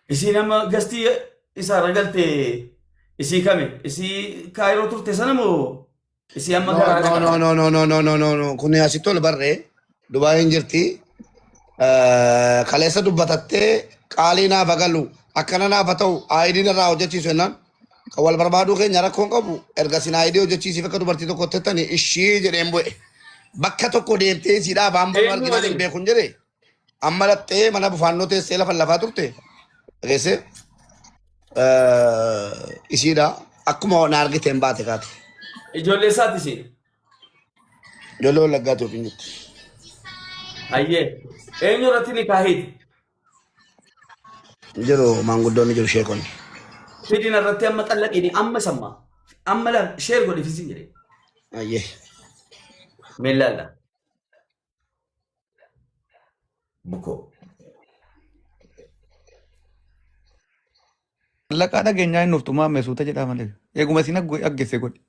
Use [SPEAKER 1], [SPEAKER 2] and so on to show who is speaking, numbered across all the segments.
[SPEAKER 1] Isi nama gasti isa ragalte isi kame isi Kairoo turte sana moo isi amma
[SPEAKER 2] No,
[SPEAKER 1] garaa
[SPEAKER 2] no,
[SPEAKER 1] dhaqatte?
[SPEAKER 2] no, no, no, no, no, no, no, no. Kun asitti ol barree Dubaayeen jirti. Kaleessa dubbatattee qaalii naaf agalu akkana naaf haa ta'u aayidiin irraa hojjechiisu jennaan. Kan wal barbaaduu keenya rakkoon qabu erga sin aayidii hojjechiisiif akka dubartii tokko tettani ishii jedheen bu'e. Bakka tokko deemtee siidhaa afaan banuu
[SPEAKER 1] Eenyu
[SPEAKER 2] arginaan hin
[SPEAKER 1] waliin?
[SPEAKER 2] beekun jedhe. Amma laxxee mana bufaannoo teessee lafa lafaa turte. Dhageessee isiidha akkuma na argiteen baate kaate.
[SPEAKER 1] Ijoollee isaati isi.
[SPEAKER 2] Ijoollee wallaggaatu yookiin jirti.
[SPEAKER 1] Hayyee. Eenyu irratti ni kaahiti?
[SPEAKER 2] Jiru maanguddoonni jiru sheekonni.
[SPEAKER 1] Fidin irratti amma xallaqini amma samma. Amma la sheer godhi fisin jedhe.
[SPEAKER 2] Ayyee.
[SPEAKER 1] Meellaalla. Bukoo.
[SPEAKER 3] Laqaa dhageenyaa hin nuftumaa meesuuta jedhaa malee. Eeguma isin aggeesse godhi.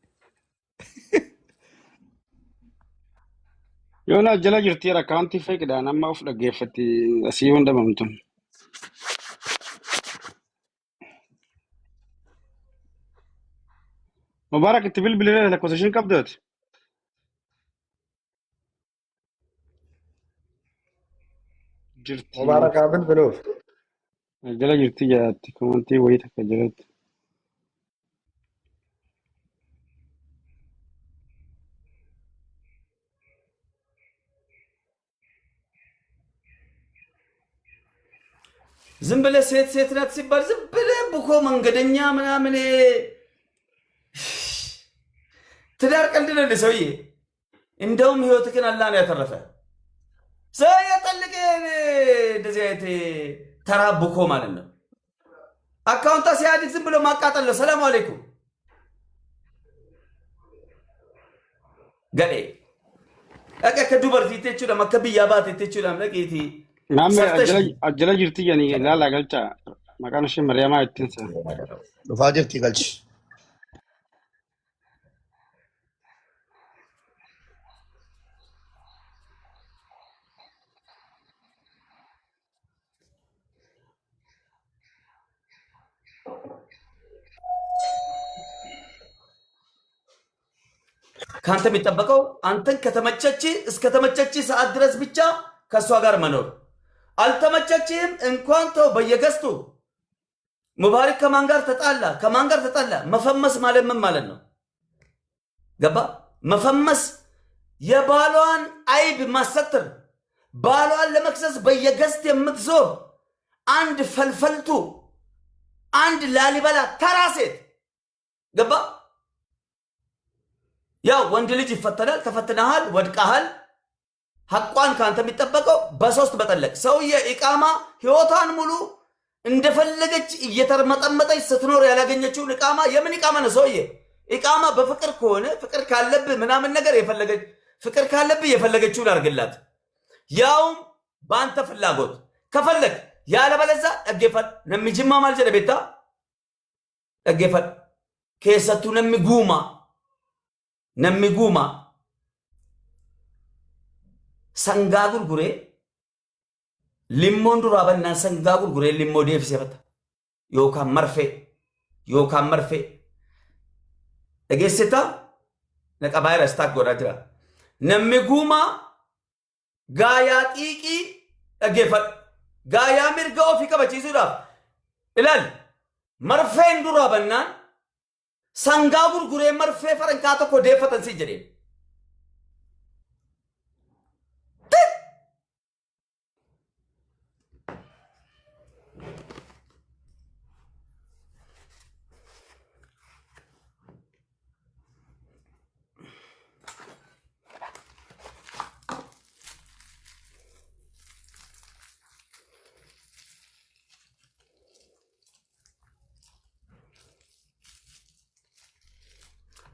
[SPEAKER 4] Yoona jala jirti akkaawuntii feeqidhaan amma of dhaggeeffatti asii hunda mamtun. Mubaarak itti bilbilee lakkoofsashiin qabdooti. Jirti.
[SPEAKER 2] Mubaarak haa bilbiluuf.
[SPEAKER 4] Jala jirti jaatti komantii wayii takka jalatti.
[SPEAKER 1] ዝም ብለህ ሴት ናት ሲባል ዝም ብለህ ብኮ መንገደኛ ምናምን ትዳር ቀልድ ነው እንደ ሰውዬ። እንደውም ህይወትህን አላህ ነው ያተረፈ። ሰው የጠልቅ እንደዚህ አይነት ተራ ብኮ ማለት ነው። አካውንታ ሲያድግ ዝም ብሎ ማቃጠል ነው። ሰላም አለይኩም ገሌ አቀ ከዱበርቲ ተቹ ለማከብያ ባት ተቹ ለምለቂቲ
[SPEAKER 4] Naamni jala jirti jedhanii ilaalaa galchaa maqaan ishee Mariyaamaa ittiin sana.
[SPEAKER 2] Dhufaa jirti galchi.
[SPEAKER 1] ከአንተ የሚጠበቀው አንተን ከተመቸች እስከተመቸች ሰዓት ድረስ ብቻ ከእሷ ጋር መኖር። አልተመቸችህም እንኳን ተው በየገስቱ ሙባሪክ ከማን ጋር ተጣላ ከማን ጋር ተጣላ። መፈመስ ማለት ምን ማለት ነው? ገባ? መፈመስ የባሏን አይብ ማሰትር፣ ባሏን ለመክሰስ በየገስት የምትዞር አንድ ፈልፈልቱ፣ አንድ ላሊበላ ተራ ሴት። ገባ? ያው ወንድ ልጅ ይፈተናል። ተፈትነሃል፣ ወድቀሃል። ሐቋን ካንተ የሚጠበቀው በሶስት መጠለቅ። ሰውዬ ኢቃማ ህይወቷን ሙሉ እንደፈለገች እየተርመጠመጠች ስትኖር ያላገኘችውን ኢቃማ የምን ኢቃማ ነው ሰውዬ? ኢቃማ በፍቅር ከሆነ ፍቅር ካለብህ ምናምን ነገር የፈለገች ፍቅር ካለብህ የፈለገችውን አርግላት፣ ያውም በአንተ ፍላጎት ከፈለግ። ያለበለዛ እገፈል ነሚጅማ ማልጀደ ቤታ እገፈል ከሰቱ ነሚጉማ sangaa gurguree limmoon duraa bannaan sangaa gurguree limmoo deebisee fata yookaan marfee dhageessita naqa vaayirasi taak godhaa jira. Namni guumaa gaayaa xiiqii dhaggeeffadhu. Gaayaa mirga ofii kabachiisuudhaaf ilaali. Marfeen duraa bannaan sangaa gurguree marfee farankaa tokko deeffatan si jedheen.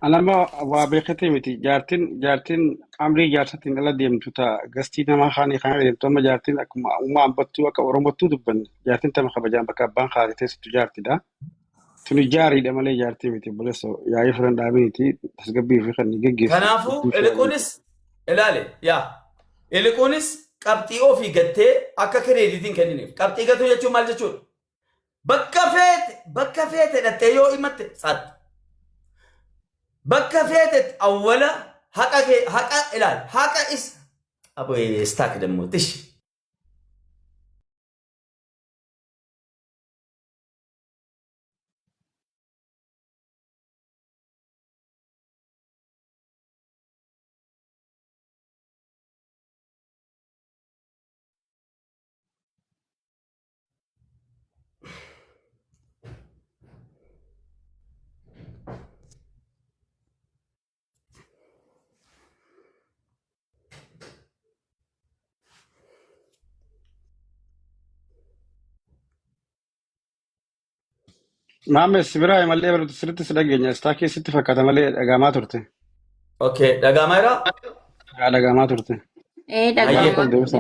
[SPEAKER 4] Anama waa beekatee miti jaartiin amrii jaarsatiin ala deemtu ta'a gastii nama haanii kan deemtu amma jaartiin akkuma uumaa ambattuu akka oromottuu dubbanne jaartiin tama kabajaan bakka abbaan kaatee teessitu jaartidha. Tuni jaariidha malee jaartii miti bulesso yaa'ii firan dhaabiniiti tasgabbii fi kan geggeessu.
[SPEAKER 1] Kanaafuu ilikuunis ilaale yaa ilikuunis qabxii ofii gattee akka kireeditiin kenniniif. Qabxii gatuu jechuun maal jechuudha? bakka feete dhattee yoo himatte saatti. Bakka feete awwala haqa ilaal haqa is aboy staak ደግሞ ትሽ
[SPEAKER 4] Maame sibira malee balutu sirriitti si dhageenya. Istaakii sitti fakkaata malee dhagamaa turte.
[SPEAKER 1] ኦኬ dhagaameera
[SPEAKER 4] Haa dhagamaa turte.
[SPEAKER 1] አየ
[SPEAKER 4] Maal ta'u deebisa.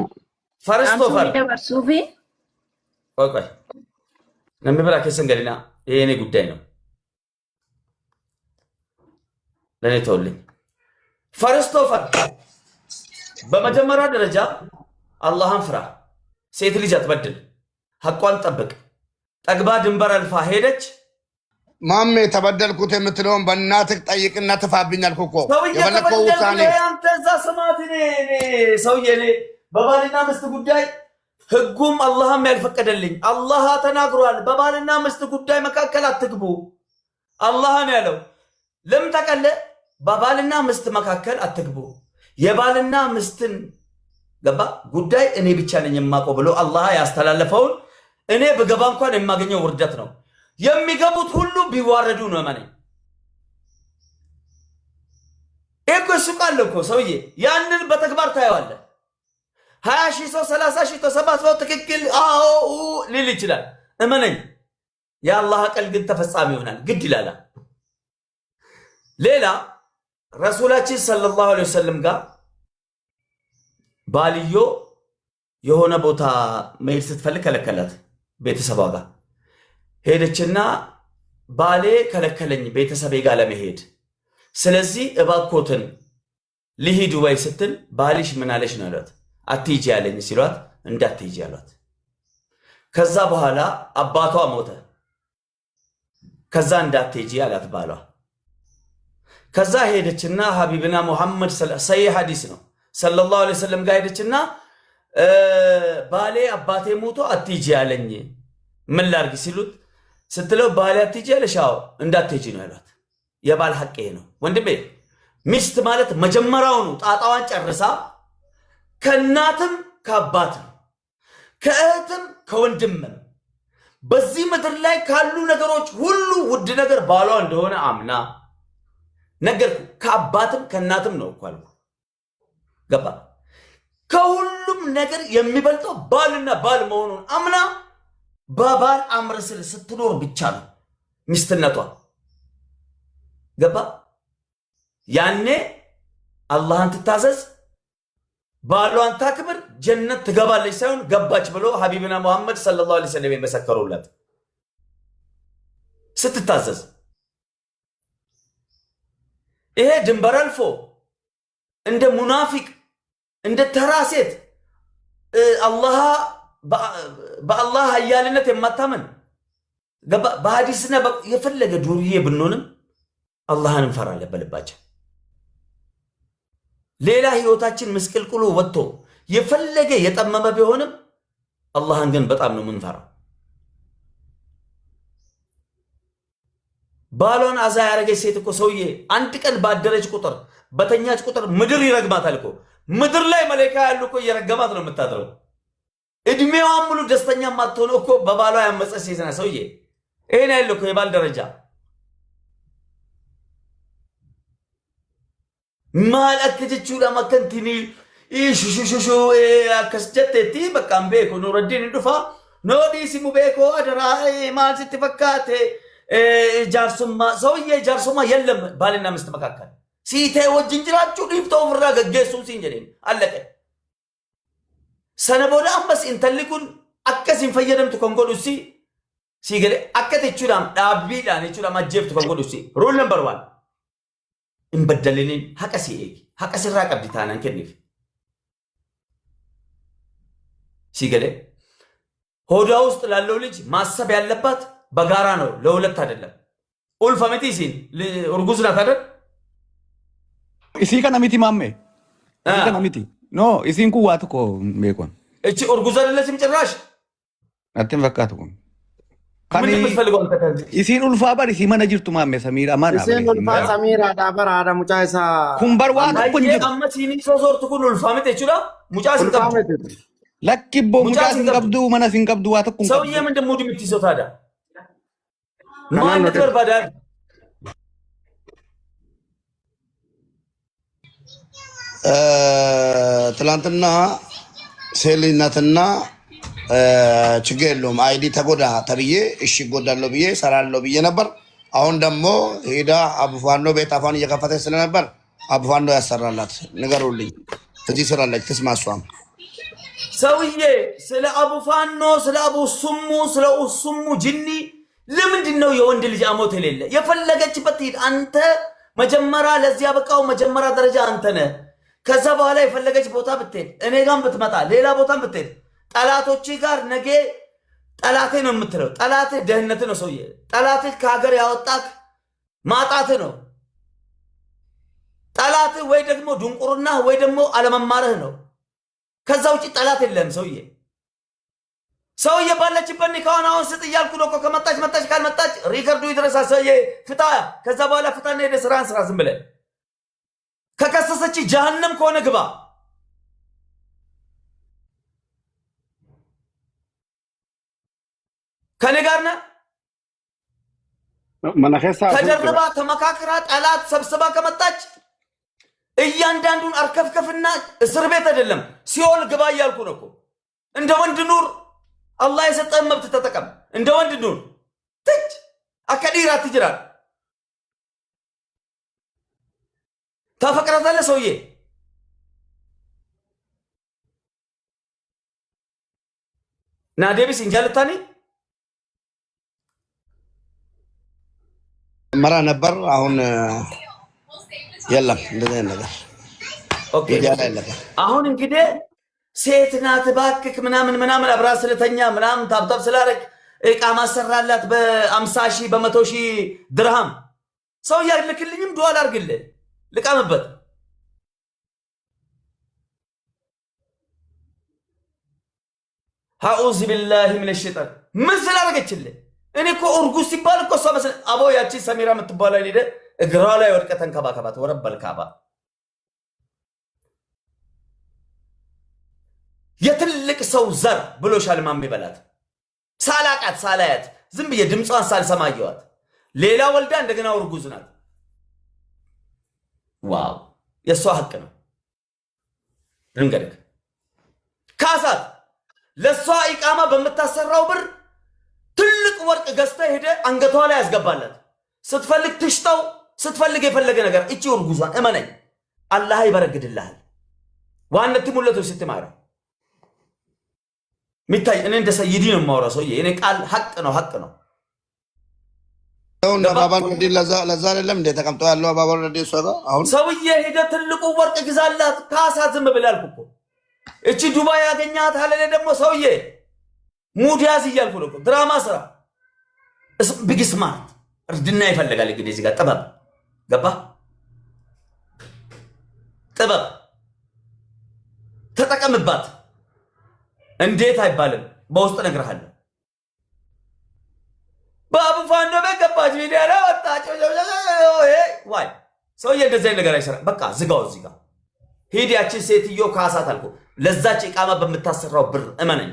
[SPEAKER 1] ፈርስት ኦፍ ኦል
[SPEAKER 5] dabarsuufi
[SPEAKER 1] ቆይ namni biraa keessan galinaa ይሄ የኔ ጉዳይ ነው ለኔ ተውልኝ ፈርስት ኦፍ ኦል በመጀመሪያ ደረጃ አላህን ፍራ ሴት ልጅ አትበድል ሐቋን ጠብቅ ጠግባ ድንበር አልፋ ሄደች
[SPEAKER 2] ማሜ ተበደልኩት የምትለውን በእናትህ ጠይቅና ትፋብኛል እኮ
[SPEAKER 1] ሰውዬ
[SPEAKER 2] የበለከው ውሳኔ
[SPEAKER 1] አንተ እዛ ስማት ሰውዬ እኔ በባልና ምስት ጉዳይ ህጉም አላህም ያልፈቀደልኝ አላህ ተናግሯል በባልና ምስት ጉዳይ መካከል አትግቡ አላህ ነው ያለው ለምን ተቀለ በባልና ምስት መካከል አትግቡ የባልና ምስትን ገባ ጉዳይ እኔ ብቻ ነኝ የማውቀው ብሎ አላህ ያስተላለፈውን እኔ በገባ እንኳን የማገኘው ውርደት ነው የሚገቡት ሁሉ ቢዋረዱ ነው ማለት እኮ ሱቃል እኮ ሰውዬ ያንን በተግባር ታየዋለህ 20 ሺህ ሰው 30 ሺህ ሰው 70 ሰው ትክክል አዎ ሊል ይችላል እመነኝ የአላህ ቃል ግን ተፈጻሚ ይሆናል ግድ ይላል ሌላ ረሱላችን ሰለላሁ ዐለይሂ ወሰለም ጋር ባልዮ የሆነ ቦታ መሄድ ስትፈልግ ከለከላት ቤተሰቧ ጋር ሄደችና ባሌ ከለከለኝ ቤተሰቤ ጋር ለመሄድ ስለዚህ እባኮትን ልሂዱ ወይ ስትል ባልሽ ምን አለሽ ነው አላት አትሂጂ ያለኝ ሲሏት እንዳትሂጂ አሏት ከዛ በኋላ አባቷ ሞተ ከዛ እንዳትሂጂ አላት ባሏ ከዛ ሄደችና ሐቢብና ሙሐመድ ሰሂህ ሐዲስ ነው ሰለላሁ ዐለይሂ ወሰለም ጋር ሄደችና ባሌ አባቴ ሞቶ አትሂጂ ያለኝ ምን ላርግ ሲሉት ስትለው ባሌ አትሂጂ ያለሻው እንዳትሂጂ ነው ያሏት የባል ሐቅ ነው ወንድሜ ሚስት ማለት መጀመሪያውኑ ጣጣዋን ጨርሳ ከእናትም ከአባትም ከእህትም ከወንድምም በዚህ ምድር ላይ ካሉ ነገሮች ሁሉ ውድ ነገር ባሏ እንደሆነ አምና ነገርኩ ከአባትም ከእናትም ነው እኮ አልኩ ገባ ከሁሉም ነገር የሚበልጠው ባልና ባል መሆኑን አምና በባል አምር ስር ስትኖር ብቻ ነው ሚስትነቷ ገባ ያኔ አላህን ትታዘዝ ባሏን ታክብር ጀነት ትገባለች ሳይሆን ገባች ብሎ ሐቢብና ሙሐመድ ሰለላሁ ዐለይሂ ወሰለም የመሰከሩላት ስትታዘዝ ይሄ ድንበር አልፎ እንደ ሙናፊቅ እንደ ተራሴት አላህ በአላህ ኃያልነት የማታመን ገባ በሐዲስና የፈለገ ዱርዬ ብንሆንም አላህን እንፈራለን በልባችን ሌላ ህይወታችን ምስቅልቅሉ ወጥቶ የፈለገ የጠመመ ቢሆንም አላህን ግን በጣም ነው ምንፈራው ባሏን አዛ ያረገች ሴት እኮ ሰውዬ አንድ ቀን ባደረች ቁጥር በተኛች ቁጥር ምድር ይረግማታል እኮ ምድር ላይ መላእክት ያሉ እኮ እየረገማት ነው የምታድረው እድሜዋን ሙሉ ደስተኛ ማትሆነው እኮ በባሏ ያመፀች ሴት ናት ሰውዬ ይሄን ያለው እኮ የባል ደረጃ ማል አከጀቹ ለማከንቲኒ ኢሹሹሹ አከስጀቴቲ በቃም ቤኮ ኑረዲን ዱፋ ኖዲ ሲሙ ቤኮ አደራ ማል ስትፈካቴ ጃርሱማ ሰውዬ ጃርሱማ የለም ባልና ሚስት መካከል ሲቴ ወጅንጅራችሁ ዲፍቶ ፍራ ገገሱ ሲንጀሪን አለቀ ሰነቦዳ አምበስ እንተልኩን አከሲን ፈየደምቱ ኮንጎዱሲ ሲገለ አከተቹዳም ዳቢዳን እቹዳም አጀብቱ ኮንጎዱሲ ሩል ነምበር 1 እንበደልልን ሐቀሲ ሐቀስራ ቀብዲታናን ከኒፍ ሲገለ ሆዷ ውስጥ ላለው ልጅ ማሰብ ያለባት በጋራ ነው፣ ለሁለት አይደለም። ኡልፈመቲ ሲል እርጉዝ ናት አይደል?
[SPEAKER 3] isii kana miti mamme isii kana miti no isiin kun waa tokko beekon
[SPEAKER 1] እቺ እርጉዝ አይደለችም ጭራሽ።
[SPEAKER 3] attin fakkaatu kun
[SPEAKER 1] ምን የምትፈልገው አንተ ከዚህ?
[SPEAKER 3] isiin ulfaa bar isii mana jirtu mamme samiira maana
[SPEAKER 5] Isheen ulfaa Samiiraadhaa bara haadha mucaa isaa
[SPEAKER 3] kun bar waa tokko hin
[SPEAKER 1] አየ
[SPEAKER 3] jiru
[SPEAKER 1] አመሲኒ ሶሶርቱ ኩን ኡልፋመቲ jechuudha mucaa sin
[SPEAKER 5] ulfaa
[SPEAKER 1] qabdu.
[SPEAKER 5] miti.
[SPEAKER 3] lakkibbo mucaa sin qabdu mana sin qabdu waa tokko hin qabdu
[SPEAKER 1] ሰውዬ ምንድን ሙድ የምትይዘው ታዲያ? ማን ትበርባዳል?
[SPEAKER 2] ትላንትና ሴልነትና ችግር የለውም አይዲ ተጎዳ ተብዬ እሺ ጎዳለሁ ብዬ ሰራለሁ ብዬ ነበር። አሁን ደግሞ ሄዳ አቡፋኖ ቤት አፋን እየከፈተች ስለነበር አቡፋኖ ያሰራላት ንገሩልኝ። እዚህ ስራለች ትስማ። እሷም
[SPEAKER 1] ሰውዬ ስለ አቡፋኖ ስለ አቡ ሱሙ ስለ ኡሱሙ ጅኒ ለምንድን ነው የወንድ ልጅ አሞት የሌለ? የፈለገችበት ሂድ። አንተ መጀመሪያ ለዚያ በቃው መጀመሪያ ደረጃ አንተ ነህ። ከዛ በኋላ የፈለገች ቦታ ብትሄድ እኔ ጋር ብትመጣ ሌላ ቦታም ብትሄድ ጠላቶች ጋር ነገ ጠላቴ ነው የምትለው። ጠላቴ ደህንነት ነው። ሰውዬ ጠላቴ ከሀገር ያወጣክ ማጣት ነው። ጠላቴ ወይ ደግሞ ድንቁርና ወይ ደግሞ አለመማርህ ነው። ከዛ ውጪ ጠላት የለም። ሰውዬ ባለችበት ኒካዋን አሁን ስጥ እያልኩ ነው እኮ። ከመጣች መጣች፣ ካልመጣች ሪከርዱ ይድረሳ። ሰውዬ ፍታ። ከዛ በኋላ ፍታና ሄደ ስራን ስራ። ዝም ብለህ ከከሰሰች ጀሃነም ከሆነ ግባ። ከኔ ጋር ነህ? ተደርባ ተመካክራ ጠላት ሰብስባ ከመጣች እያንዳንዱን አርከፍከፍና እስር ቤት አይደለም ሲኦል ግባ እያልኩ ነው እኮ። እንደ ወንድ ኑር። አላህ የሰጠህን መብት ተጠቀም። እንደ ወንድ ኑር። ትች አከዲራ ትጅራል። ታፈቅራታለህ ሰውዬ። ናዴቢስ እንጃልታኒ
[SPEAKER 2] መራ ነበር። አሁን የለም እንደዚህ ነገር።
[SPEAKER 1] ኦኬ አሁን እንግዲህ ሴት ናት እባክህ ምናምን ምናምን አብራ ስለተኛ ምናምን ታብታብ ስላደረግ እቃ ማሰራላት በ50 ሺህ በ100 ሺህ ድርሃም ሰው ያልክልኝም ዱዓል አድርግልህ ልቃምበት። አዑዝ ቢላሂ ሚነ ሸይጣን ምን ስላደረገችልህ? እኔ እኮ እርጉዝ ሲባል እኮ እሷ መስለ አቦ ያቺ ሰሚራ የምትባለው ሄደ እግሯ ላይ ወድቀ ተንከባከባት። ወረበል ካባ የትልቅ ሰው ዘር ብሎሻል ማሜ በላት። ሳላቃት ሳላያት ዝም ብዬ ድምጿን ሳልሰማየዋት ሌላ ወልዳ እንደገና እርጉዝ ናት። ዋው የእሷ ሀቅ ነው። ልንገርህ ካሳት ለእሷ ኢቃማ በምታሰራው ብር ትልቅ ወርቅ ገዝተ ሄደ አንገቷ ላይ ያስገባላት። ስትፈልግ ትሽጠው፣ ስትፈልግ የፈለገ ነገር። እቺ እርጉዟን እመነኝ አላህ ይበረግድልሃል። ዋነት ሙለቶች ስትማራ ሚታይ እኔ እንደ ሰይዲ ነው የማወራው። ሰውዬ እኔ ቃል ሀቅ ነው ሀቅ ነው።
[SPEAKER 2] እንደ አባባል ወዲ ለዛ አይደለም እንደ ተቀምጦ ያለው አባባል ወዲ ሶጋ አሁን
[SPEAKER 1] ሰውዬ ሄደ ትልቁ ወርቅ ግዛላት። ካሳ ዝም ብላልኩ እኮ እቺ ዱባይ ያገኛት አለለ ደግሞ ሰውዬ ሙድ ያዝ እያልኩ ነው። ድራማ ስራ ቢግ ስማርት እርድና ይፈልጋል። እንግዲህ እዚህ ጋር ጥበብ ገባ። ጥበብ ተጠቀምባት። እንዴት አይባልም። በውስጥ እነግርሃለሁ። በአቡ ፋኖ በገባች ሚዲያ ላይ ወጣች። ዋይ ሰውዬ እንደዚህ አይነት ነገር አይሰራ። በቃ ዝጋው። እዚህ ጋር ሂድ። ያችን ሴትዮ ካሳት አልኩ። ለዛች ኢቃማ በምታሰራው ብር እመነኝ።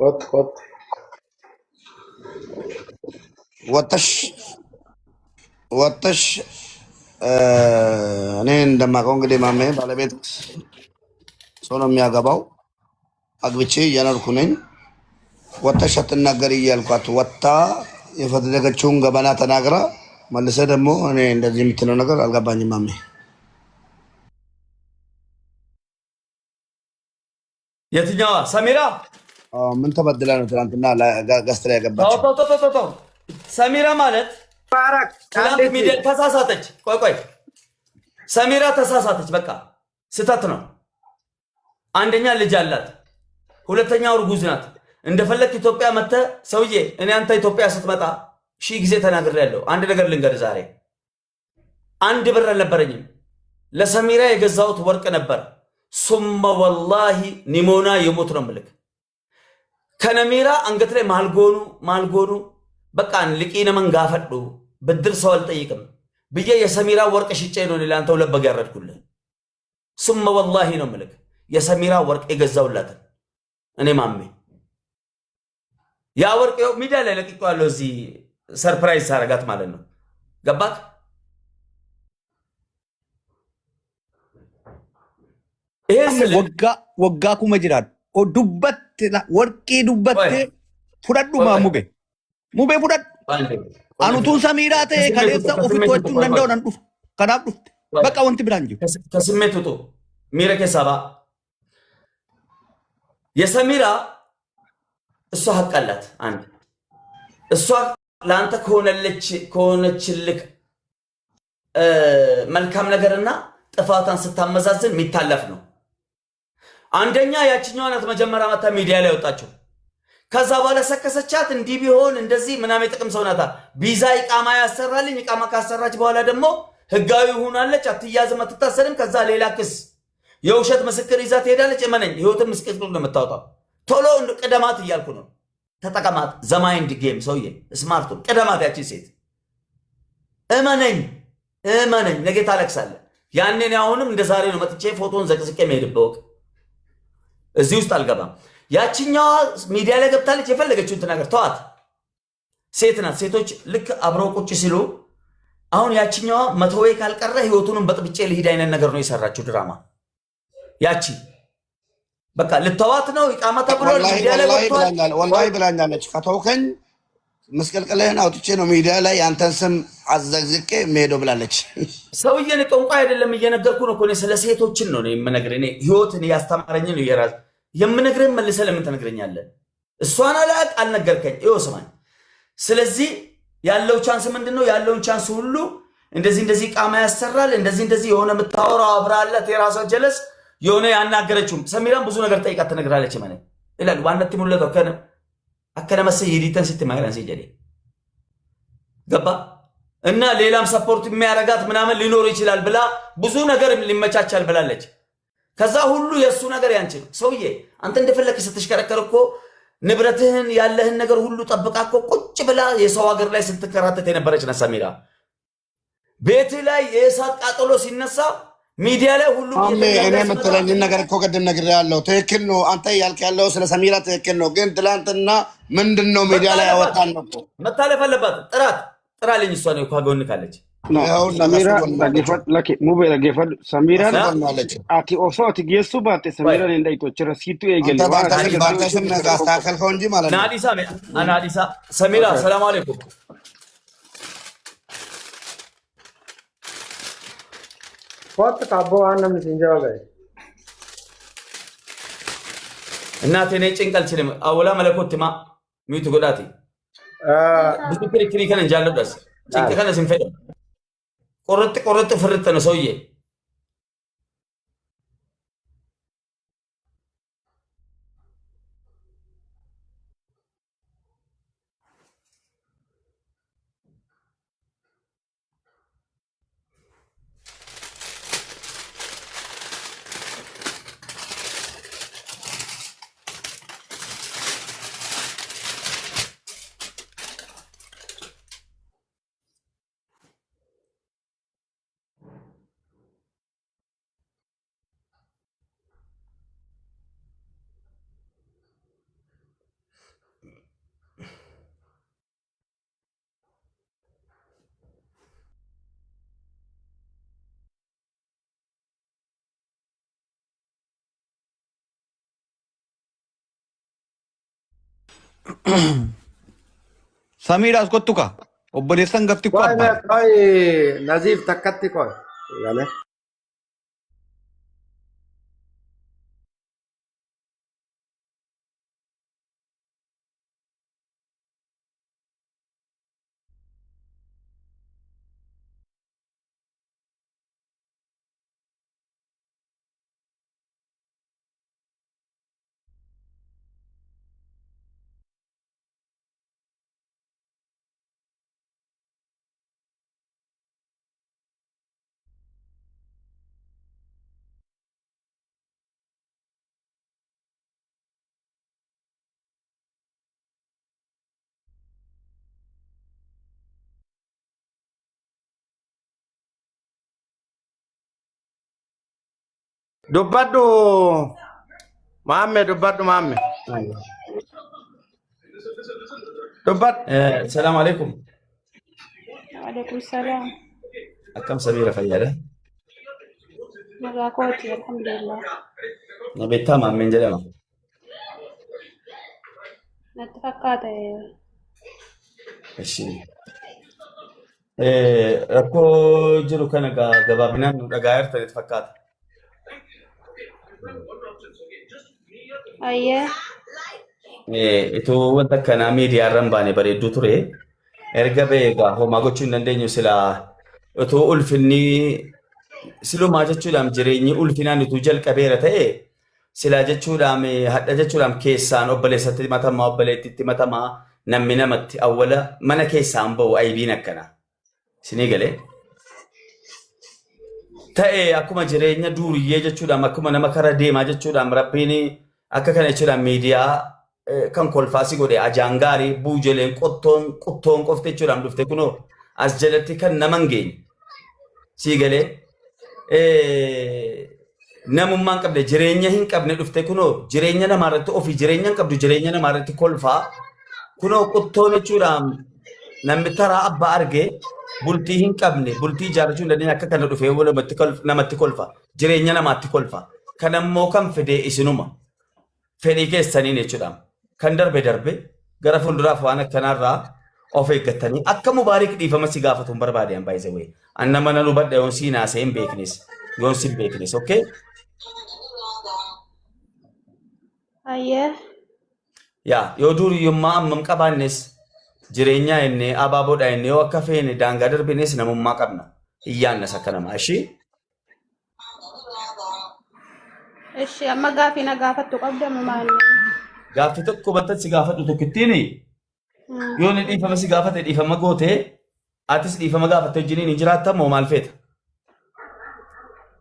[SPEAKER 5] ኮት
[SPEAKER 2] ወጥተሽ እኔ እንደማውቀው እንግዲህ ማሜ ባለቤት ሰው ነው የሚያገባው። አግብቼ እየኖርኩ ነኝ። ወጥተሽ አትናገሪ እያልኳት ወጥታ የፈለገችውን ገበና ተናግራ መልሰ ደግሞ እኔ እንደዚህ የምትለው ነገር አልገባኝም ማሜ።
[SPEAKER 1] የትኛዋ ሰሚራ?
[SPEAKER 2] ምን ተበድላ ነው ትናንትና ገስት ላይ ያገባችው?
[SPEAKER 1] ሰሚራ ማለት
[SPEAKER 5] ሙባረክ
[SPEAKER 1] ትላንት
[SPEAKER 5] ዳንዴቲ
[SPEAKER 1] ሚዲያ ተሳሳተች። ቆይ ሰሚራ ተሳሳተች። በቃ ስተት ነው። አንደኛ ልጅ አላት፣ ሁለተኛው እርጉዝ ናት። እንደፈለክ ኢትዮጵያ መተ ሰውዬ፣ እኔ አንተ ኢትዮጵያ ስትመጣ ሺህ ጊዜ ተናግሬያለሁ። አንድ ነገር ልንገር፣ ዛሬ አንድ ብር አልነበረኝም። ለሰሚራ የገዛሁት ወርቅ ነበር። ሱመ ወላሂ ኒሞና የሞት ነው ምልክ ከነሚራ አንገት ላይ ማልጎኑ በቃ ልቂ ነመን ጋፈዱ ብድር ሰው አልጠይቅም ብዬ የሰሚራ ወርቅ ሽጬ ነው ለአንተ ሁለት በግ ያረድኩልህ። ሱመ ወላሂ ነው ምልክ የሰሚራ ወርቅ የገዛውላትን እኔ ማሜ ያ ወርቅ ሚዲያ ላይ ለቅቄዋለሁ። እዚህ ሰርፕራይዝ ሳረጋት ማለት ነው። ገባክ?
[SPEAKER 3] ወጋ ኩመ ጅራድ ዱበት ወርቂ ዱበት ፉደዱ ሙቤ ፉደድ አኑቱን ሰሚራ ተኤ ከሌሳ ኦፊቶቹን ደንደው ነን ዱፍ ከናፍ ዱፍት በቃ ወንቲ ብላን ጅሩ
[SPEAKER 1] ከስሜት ውጡ ሚረ ከሰባ የሰሚራ እሷ ሀቅ አላት። አንድ እሷ ለአንተ ከሆነችልክ መልካም ነገርና ጥፋቷን ስታመዛዝን የሚታለፍ ነው። አንደኛ ያችኛዋ ናት መጀመሪያ መታ ሚዲያ ላይ ወጣችው። ከዛ በኋላ ሰከሰቻት። እንዲህ ቢሆን እንደዚህ ምናምን የጥቅም ሰው ናታ። ቢዛ ኢቃማ ያሰራልኝ። ኢቃማ ካሰራች በኋላ ደግሞ ህጋዊ ሆናለች። አትያዝም፣ አትታሰርም። ከዛ ሌላ ክስ የውሸት ምስክር ይዛ ትሄዳለች። እመነኝ ህይወትን ምስቅልቅል ነው የምታወጣው። ቶሎ ቅደማት እያልኩ ነው። ተጠቀማት። ዘማይንድ ጌም ሰውዬ ስማርቱ ቅደማት። ያችን ሴት እመነኝ፣ ነገ ታለቅሳለህ። ያኔን አሁንም እንደ ዛሬ ነው መጥቼ ፎቶን ዘቅዝቄ መሄድበው እዚህ ውስጥ አልገባም። ያችኛዋ ሚዲያ ላይ ገብታለች። የፈለገችውን ትናገር፣ ተዋት። ሴት ናት። ሴቶች ልክ አብረው ቁጭ ሲሉ አሁን ያችኛዋ መተወይ ካልቀረ ህይወቱንም በጥብጬ ልሂድ አይነት ነገር ነው የሰራችው ድራማ። ያቺ በቃ ልተዋት ነው ኢቃማ ተብሎ ሚዲያ ላይ ወጥቷል።
[SPEAKER 2] ወላሂ ብላኛለች። ከተውከኝ መስቀልቀለህን አውጥቼ ነው ሚዲያ ላይ አንተን ስም አዘግዝቄ መሄደው ብላለች።
[SPEAKER 1] ሰውዬን ቋንቋ አይደለም እየነገርኩ ነው እኮ እኔ ስለ ሴቶችን ነው የምነግርህ። እኔ ህይወትን ያስተማረኝ ነው የራስ የምነግርህ። መልሰህ ለምን ትነግረኛለህ? እሷን አላቅ አልነገርከኝ። ይኸው ስማኝ። ስለዚህ ያለው ቻንስ ምንድነው? ያለውን ቻንስ ሁሉ እንደዚህ ኢቃማ ያሰራል፣ እንደዚህ የሆነ የምታወራው አብራለት የራሷ ጀለስ የሆነ ያናገረችው ሰሚራን ብዙ ነገር ጠይቃት ትነግራለች። ማለት ይላል ዋናት ሙለት አከነ መሰይ ይዲተን ስትማራን ሲጀዴ ገባ እና ሌላም ሰፖርት የሚያረጋት ምናምን ሊኖር ይችላል ብላ ብዙ ነገር ሊመቻቻል ብላለች። ከዛ ሁሉ የሱ ነገር ያንቺ ነው። ሰውዬ አንተ እንደፈለክ ስትሽከረከር እኮ ንብረትህን ያለህን ነገር ሁሉ ጠብቃ እኮ ቁጭ ብላ የሰው ሀገር ላይ ስትከራተት የነበረች ነው ሰሚራ። ቤት ላይ የእሳት ቃጠሎ ሲነሳ ሚዲያ ላይ ሁሉ
[SPEAKER 2] እኔ የምትለኝ ነገር እኮ ቅድም ነግሬሃለሁ። ትክክል ነው አንተ ያልክ ያለው ስለ ሰሚራ ትክክል ነው። ግን ትላንትና ምንድነው ሚዲያ ላይ ያወጣን ነው እኮ
[SPEAKER 1] መታለፍ አለባት። ጥራልኝ እሷ ነው ካጎን ካለች
[SPEAKER 4] ሰሚራ ለጌ ሙቤ ለጌፈድ ሰሚራ አለች አቲ ኦሶ አቲ ጌሱ ባቴ ሰሚራ እንዳይቶች ረሲቱ ኤገለ
[SPEAKER 2] ባንተሽም አስተካከልከው እንጂ ማለት ነው።
[SPEAKER 1] ናዲሳ ሰሚራ ሰላም አለይኩም
[SPEAKER 5] ኮት ካቦ አነም ሲንጃው ጋር
[SPEAKER 1] እናቴ ነኝ ጭንቀል ችልም አወላ መለኮትማ ሚቱ ጎዳቲ ብዙ ክሪክሪ ከነ እንጃለበስ ጭንቀ ከነ ሲንፈደ ቆረጥ ፍርጥ ነው ሰውዬ።
[SPEAKER 3] Samira askottuka obboleessan gafti ko
[SPEAKER 5] koy
[SPEAKER 3] abbaa
[SPEAKER 5] koy nazif takkatti koy gale
[SPEAKER 6] Dubbadhu Maamme dubbadhu Maamme. Dubbadhu.
[SPEAKER 1] السلام عليكم.
[SPEAKER 7] وعليكم السلام.
[SPEAKER 1] أكم سميرة فياله.
[SPEAKER 7] مذاكوتي الحمد لله.
[SPEAKER 1] نبي تمام من جلما.
[SPEAKER 7] نتفقات
[SPEAKER 1] Eshi. Rakkoo jiru kana gabaabinaan dhagaa jirtanitti fakkaata.
[SPEAKER 7] أيه
[SPEAKER 1] Itoo wanta kanaa miidiyaarran baane bareedduu ture. Erga beekaa homaa gochuu hin dandeenyu silaa itoo ulfinni silumaa jechuudhaan jireenyi ulfinaan ituu jalqabeera ta'e silaa jechuudhaan hadha jechuudhaan keessaan obboleessatti matamaa obboleettitti matamaa namni namatti awwala mana keessaan ba'u aybiin akkana. Sinii galee ta'e akkuma jireenya duuriyyee jechuudhaan akkuma nama kara deemaa jechuudhaan rabbiin akka kana jechuudhaan miidiyaa kan kolfaasi godhe ajaan gaarii buujeleen qottoon qofte jechuudhaan dhufte kunoo as jalatti kan nama hin geenye. Sii galee namummaan qabne jireenya hin qabne dhufte kunoo jireenya namaarratti ofii jireenya hin qabdu jireenya namaarratti kolfaa kunoo qottoon jechuudhaan namni taraa abbaa argee bultii hin qabne bultii ijaarrachuu hin dandeenye akka kana dhufee namatti kolfa jireenya namaatti kolfa kanammoo kan fedee isinuma fedhii keessaniin jechuudhaan kan darbe gara fuulduraaf waan akkanaarraa of eeggatanii akka mubaarik dhiifama si gaafatu hin barbaade baay'ee wayii anna mana nu badda yoon si naasee hin beeknes yoon si hin beeknes okay
[SPEAKER 7] أيه
[SPEAKER 1] yaa yoo duuriyyummaa ammam qabaannes jireenyaa inni abaaboodha inni yoo akka feene daangaa darbines namummaa qabna iyyaannas akka namaa ishee
[SPEAKER 7] إيش أما قافي نقافة قبل مماني.
[SPEAKER 1] gaaffii tokko battatti si gaafadhu tokkittiin yoo ni dhiifama si gaafate dhiifama goote atis dhiifama gaafatte wajjiniin hin jiraattamoo maal feeta?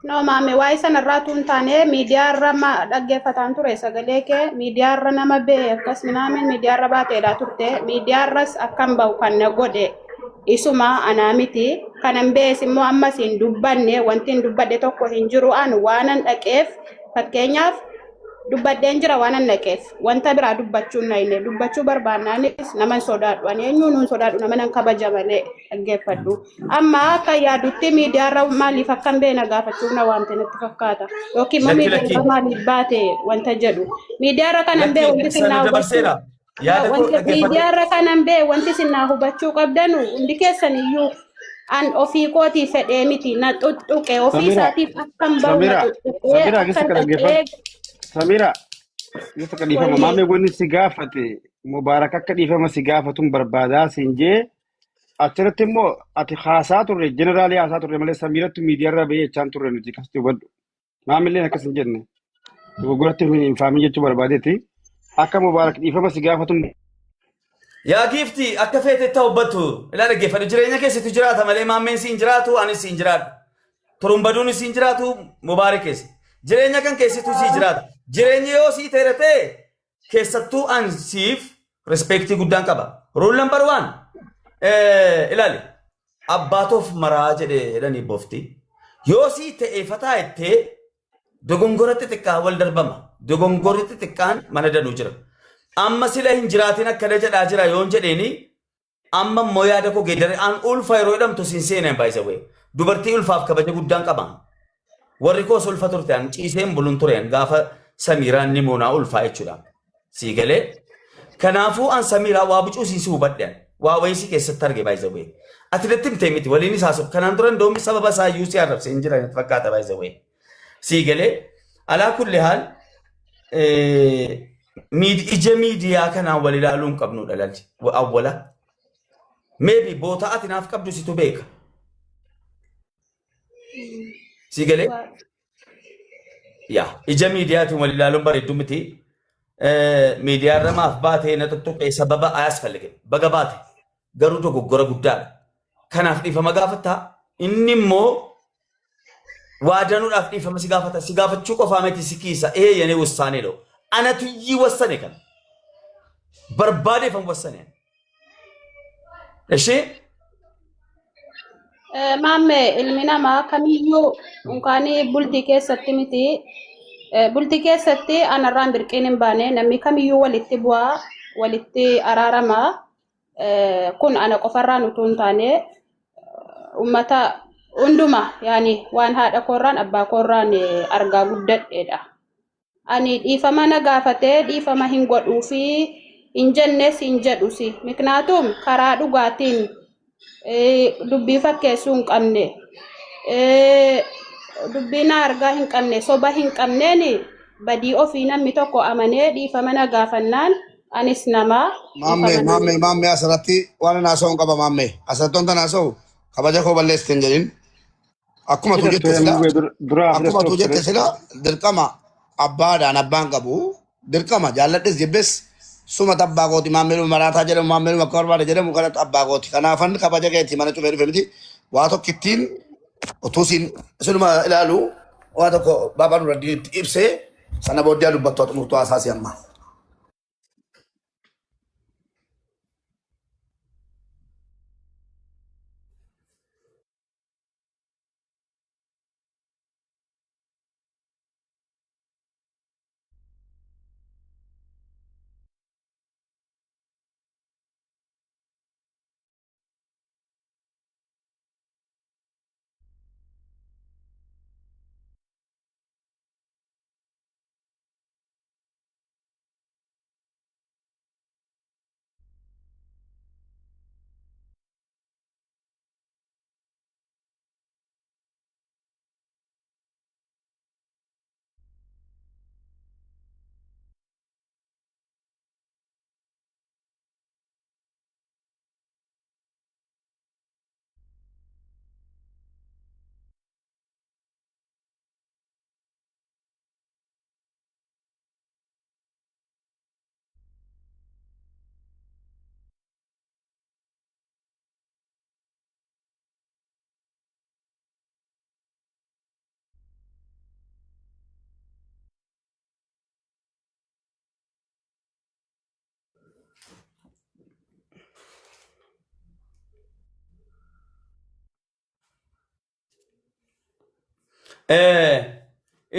[SPEAKER 7] No maame waa'ee sanarraa tuun taane miidiyaarra dhaggeeffataan ture sagalee kee miidiyaarra nama bee akkas minaamin miidiyaarra baateedha turte miidiyaarras akkam ba'u kan na godhe isuma anaa miti kanan bees immoo ammas hin dubbanne wanti hin dubbadhe tokko hin jiru an waanan dhaqeef fakkeenyaaf dubbadheen jira waanan dhaqeef wanta biraa dubbachuun nayne dubbachuu barbaannaanis naman sodaadhu ani eenyuun sodaadhu naman kabaja malee dhaggeeffadhu amma akka yaadutti miidiyaarra maaliif akkan beena gaafachuuf na waamte natti fakkaata yookiin immoo miidiyaarra maaliif baate wanta jedhu miidiyaarra kanan bee wanti sinnaa hubachuu miidiyaarra kanan bee wanti sinnaa hubachuu qabdanu hundi keessan iyyuu an ofii kootii fedhee miti na xuxuqe ofii isaatiif akkam ba'u na xuxuqee
[SPEAKER 4] Samira, yoo takka dhiifama maamee wanni si gaafate Mubaarak akka dhiifama si gaafatuun barbaadaa siin jee achirratti immoo ati haasaa turre jeneraalii haasaa turre malee Samiratti miidiyaarra bahee jechaan turre nuti akkasitti hubadhu. Maamilleen akkas hin jenne dogoggoratti hin faamin jechuu barbaadeeti akka Mubaarak dhiifama si gaafatuun.
[SPEAKER 1] Yaa giifti akka feete ta'u hubbatu ilaa dhaggeeffadhu jireenya keessatti jiraata malee maammeen siin jiraatu anis siin jiraadhu turumbaduun siin jiraatu Mubaarak keessa jireenya kan keessattuu sii jiraata. Jireenya yoo sii teerate keessattuu an siif respektii guddaan qaba. Rule number 1 ilaali abbaatoof maraa jedhe jedhanii boofti. Yoo sii ta'eeffataa jettee dogongora xixiqqaa wal darbama. Dogongorri xixiqqaan mana danuu jira. Amma sila hin jiraatin akkana jedhaa jira yoon jedheeni amma immoo yaada koo geeddaree an ulfa yeroo jedhamtu siin seenan baay'isawee dubartii ulfaaf kabaja guddaan qaba. Warri koos ulfa turte an ciiseen bulun tureen gaafa Samiraan ni moonaa ulfaa jechuudha. Sii galee kanaafuu an Samiraa waa bucuu siin si hubadhe waa wayisii keessatti arge baay'isawee. Ati datti mtee miti waliin isaasuuf kanaan duran doomni sababa isaa iyyuu si arrabse hin jiran fakkaata baay'isawee. Sii galee alaa kulli haal ija miidiyaa kanaan wal ilaaluu hin qabnu dhalalchi awwala. Maybe boota ati naaf qabdu situ beeka. Sii galee yaa ija miidiyaatiin wal ilaaluun bareedduu miti. Miidiyaarra maaf baatee na tuttuqee sababa ayaas fallige baga baate garuu dogoggora guddaadha. Kanaaf dhiifama gaafataa inni immoo waadanuudhaaf dhiifama si gaafata si gaafachuu qofaa miti si kiisa yenee wasaanee dha. Anatu iyyii wasane kan barbaadeefan wasane. Ishee
[SPEAKER 7] Maame ilmi namaa kamiyyuu Unkaanii bultii keessatti miti. Bultii keessatti anarraan birqiin hin baane namni kamiyyuu walitti bu'aa walitti araaramaa. Kun ana qofarraan utuu hin taane ummata hunduma yaani waan haadha koorraan abbaa koorraan argaa guddadheedha. Ani dhiifama na gaafatee dhiifama hin godhuu fi hin jennes hin jedhusi. Miknaatum karaa dhugaatiin dubbii fakkeessuu hin qabne. Dubbii na argaa hin qabne soba hin qabneen badii ofii namni tokko amanee dhiifama na gaafannaan anis nama
[SPEAKER 2] Mamme asirratti waan naasa'uun qaba mamme. Asirratti wanta naasa'u kabaja koo balleessiteen jedhin. Akkuma tu jette sila dirqama abbaadhaan abbaan qabu dirqama jaalladhes jibbes suma abbaa kooti maammeeluma maraataa jedhamu maammeeluma akka barbaade jedhamu kanatti abbaa kooti. Kanaafan kabaja keetii mana cufee dhufe miti waa tokko ittiin utuu siin isinuma ilaalu waa tokko baabaa dura ibsee sana booddee dubbattu xumurtuu haasaasi amma.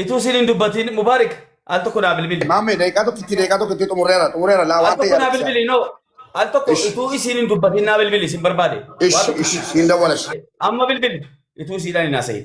[SPEAKER 1] Itu sinin dubbatin Mubarak al tokko naa bilbili.
[SPEAKER 2] Mamme deeqaa tokko itti xumureera laa
[SPEAKER 1] Al
[SPEAKER 2] waan
[SPEAKER 1] tokko naa
[SPEAKER 2] ta'e.
[SPEAKER 1] bilbili no. Al tokko itu isinin dubbatin naa bilbili sin barbaade.
[SPEAKER 2] Ishi siin dawwalash.
[SPEAKER 1] Amma bilbili itu sidhaan hin haasa'in.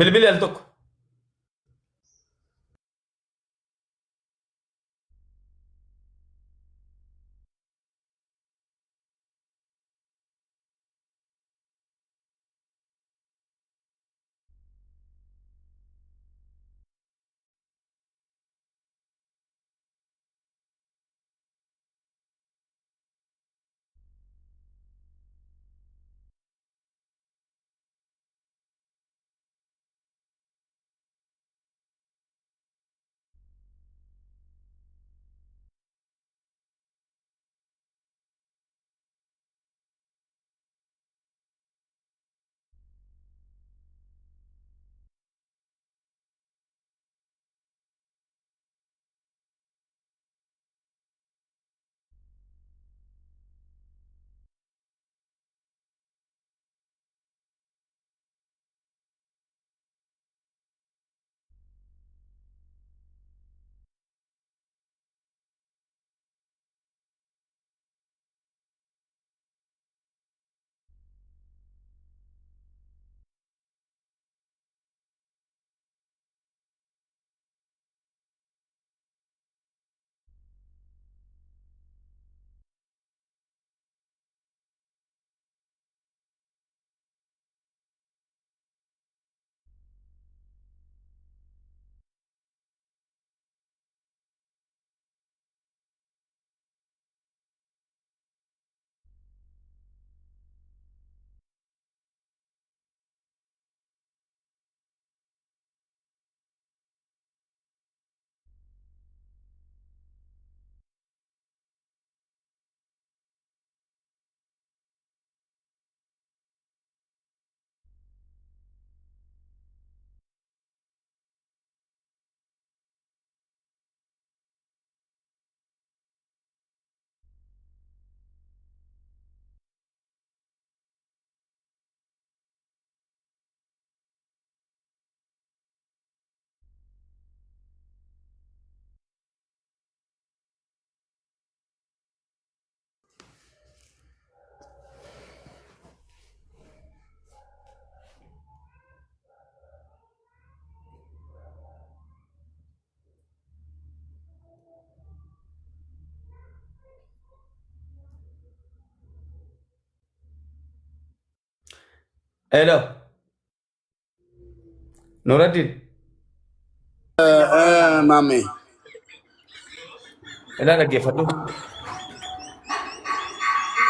[SPEAKER 1] Bilbili al tokko. Hello. Nuruddin.
[SPEAKER 2] Mame.
[SPEAKER 1] Ila dhaggeeffadhu.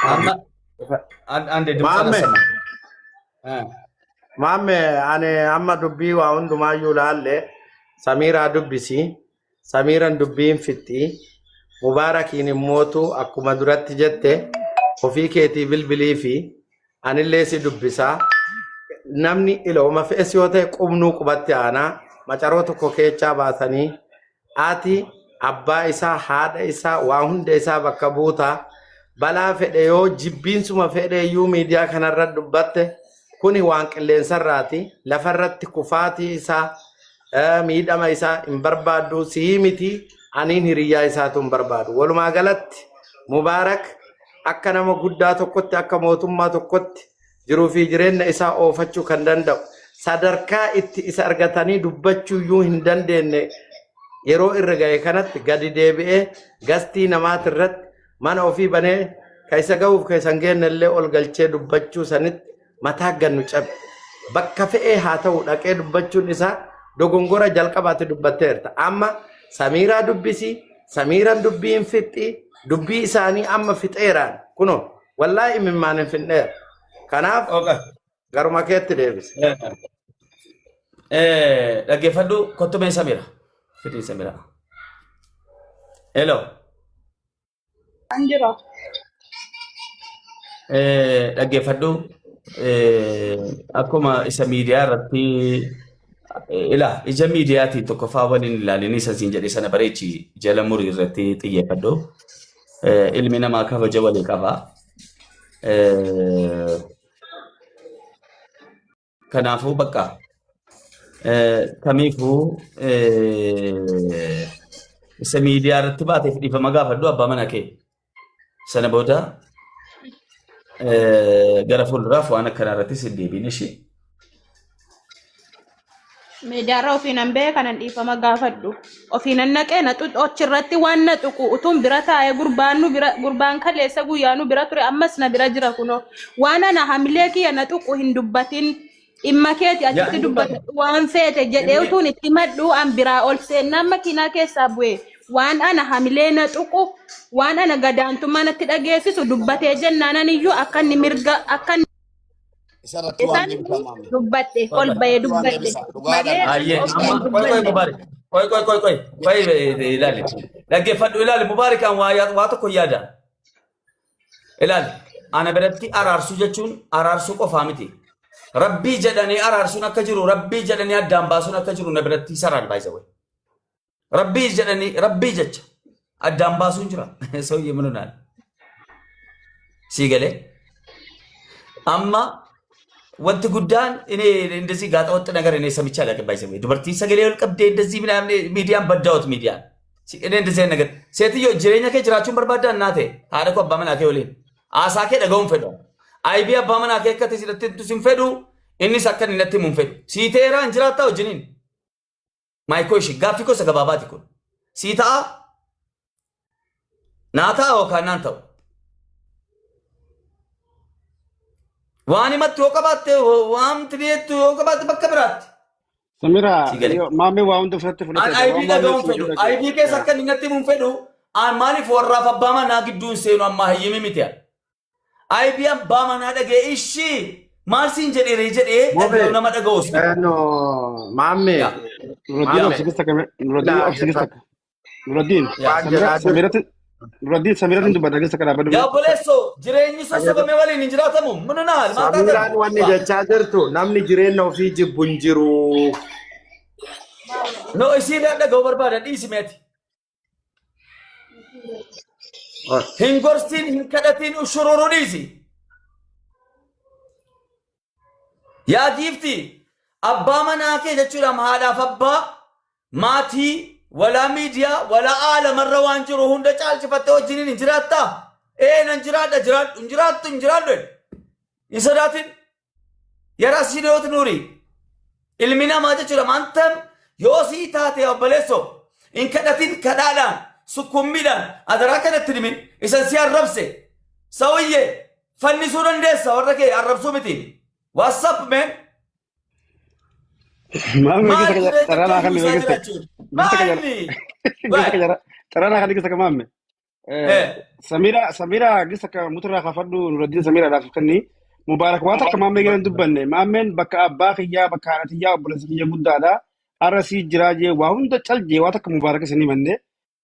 [SPEAKER 1] Amma ande dumsa
[SPEAKER 6] Maame.
[SPEAKER 1] sama.
[SPEAKER 6] Maame ani amma dubbii waa hundumaayyuu laalle Samiiraa dubbisi. Samiiraan dubbiin fixxi. Mubaarakiin immootu akkuma duratti jette ofii keetii bilbilii fi anillee si dubbisaa. Namni ilooma fe'es yoo ta'e qubnuu qubatti aanaa macaroo tokko keechaa baasanii ati abbaa isaa haadha isaa waa hunda isaa bakka buutaa balaa fedhe yoo jibbiinsuma fedhe iyyuu miidiyaa kanarra dubbatte kuni waan qilleensarraati lafarratti kufaatii isaa miidhama isaa hin barbaaddu sii miti aniin hiriyyaa isaatu hin barbaadu walumaa galatti Mubaarak akka nama guddaa tokkotti akka mootummaa tokkotti jiruu fi jireenya isaa oofachuu kan danda'u sadarkaa itti isa argatanii dubbachuu iyyuu hin dandeenye yeroo irra ga'e kanatti gadi deebi'ee gastii namaati irratti mana ofii banee kaisa ga'uuf kaisan geenne illee ol galchee dubbachuu sanitti mataa gannu cabe bakka fe'ee haa ta'u dhaqee dubbachuun isaa dogongora jalqabaatti dubbatteerta amma Samiiraa dubbisi Samiiraan dubbiin fixxi dubbii isaanii amma fixeeraan kuno wallaahi imimmaan hin finneera kanaaf garuma keetti deebise.
[SPEAKER 1] Dhaggeeffadhu kottumee Samiira. Fidii Samiira. Hello.
[SPEAKER 7] Anjiro.
[SPEAKER 1] Dhaggeeffadhu akkuma isa miidiyaa irratti ija miidiyaatiin tokkoffaa waliin ilaalanii sasiin jedhe sana bareechi jala murii irratti xiyyeeffadhu. Ilmi namaa kabaja walii qaba. Kanaafuu bakka kamiifuu isa miidiyaa irratti baateef dhiifama gaafadhu abbaa mana kee sana booda gara fuulduraaf waan akkanaa irrattis hin deebiin ishee.
[SPEAKER 7] Miidiyaarra ofiinan beekanan dhiifama gaafadhu. Ofiinan naqee na achirratti waan na tuqu utuun bira taa'ee gurbaan kaleessa guyyaanu bira ture ammas na bira jira kunoo waan ana hamilee kiyya na tuqu hin dubbatin dhimma keeti achitti dubbata waan feete jedhee utuun itti madhu an biraa ol seennaan makiinaa keessaa bu'e waan ana hamilee na tuqu waan ana gadaantummaa natti dhageessisu dubbatee jennaanan iyyuu akka inni mirga akka isaan dubbatte ol bahee dubbatte
[SPEAKER 1] Ayyee amma qoy ilaali dhaggeeffadhu ilaali Mubaarikaan waa tokko yaada ilaali ana biratti araarsuu jechuun araarsuu qofaa miti. Rabbii jedhanii araarsuun akka jiru rabbii jedhanii addaan baasuun akka jiru na biratti saraan baay'isa way. Rabbii jedhanii rabbii jecha addaan baasuun jira. Sooyyee minuunaan. Sii galee amma wanti guddaan inni እንደዚህ ጋጣ ወጥ ነገር እኔ ሰምቼ አላውቅም ባይዘው ዱበርቲ ሰገሌ ወልቀብዴ እንደዚህ ምናምን ሚዲያን በዳውት ሚዲያን እኔ እንደዚህ ነገር ሴትዮ ጅሬኛ ከጅራችሁን በርባዳ እናቴ አደኮ አባመና ከወሌ አሳኬ ደጋውን ፈዶ አይቢ አባመና ከከተ ሲለትቱ ሲንፈዱ እኒ ሰከን ነቲ ሙንፈዱ ሲቴራ እንጅራታ ወጅኒን ማይኮሽ ጋፊኮ ሰገባባቲኮ ሲታ ናታ ወካናንተው Waan himatti yoo qabaatte waamti dhiyeettu yoo qabaatte bakka biraatti.
[SPEAKER 4] Samiira maamee waa hunda fudhatte
[SPEAKER 1] An IB dhaga'uun fedhu. IB keessa akka inni natti mun fedhu an maaliif warraaf abbaa manaa gidduun seenu amma hayyimi miti. IB abbaa manaa dhagee ishii maal siin jedhee dhaga'u nama dhaga'us.
[SPEAKER 6] Maamee.
[SPEAKER 4] Nuraddiin Samiiraatiin dubbata keessa kana baduu.
[SPEAKER 1] Yaa boleessoo jireenyi sossobame waliin hin jiraatamu munu naal.
[SPEAKER 6] Samiiraan wanni jechaa jirtu namni jireenya ofii jibbu hin jiru.
[SPEAKER 1] No isiin dhaga'u barbaada dhiisimeeti. Hin gorsiin hin kadhatiin ushururuu dhiisi. Yaa giifti abbaa manaa kee jechuudha haadhaaf abbaa maatii ولا ميديا ولا عالم الروان جرو هندا چالچ فتو جنين انجراتا ايه ننجرات انجرات يسراتين يراسي نوت نوري المنا ما جچرا مانتم يوسي تاتي ابلسو ان كدتين كدالا سكوميدان ادراكن ترمين اسن سيار ربسه سويه فني سورن ديسا وركه الربسو متي WhatsApp men.
[SPEAKER 4] Maame
[SPEAKER 1] Maal
[SPEAKER 4] gisa
[SPEAKER 1] jireenya
[SPEAKER 4] tarana
[SPEAKER 1] kee
[SPEAKER 4] kan
[SPEAKER 1] buusaa
[SPEAKER 4] gisa
[SPEAKER 1] jiraachuudha.
[SPEAKER 4] gisa kajara
[SPEAKER 1] Maalni?
[SPEAKER 4] gisa kajara tarana kan gisa maame.
[SPEAKER 1] Eh.
[SPEAKER 4] Samira gisa ka mutura khafadu nuradin Samira da fikani mubarak wata ka maame galan dubbanne maamen bakka abbaa kiyya bakka haadhatiyya obboleessa kiyya guddaadha arrasii jiraaje waa hunda calje wata ka mubarak isini manne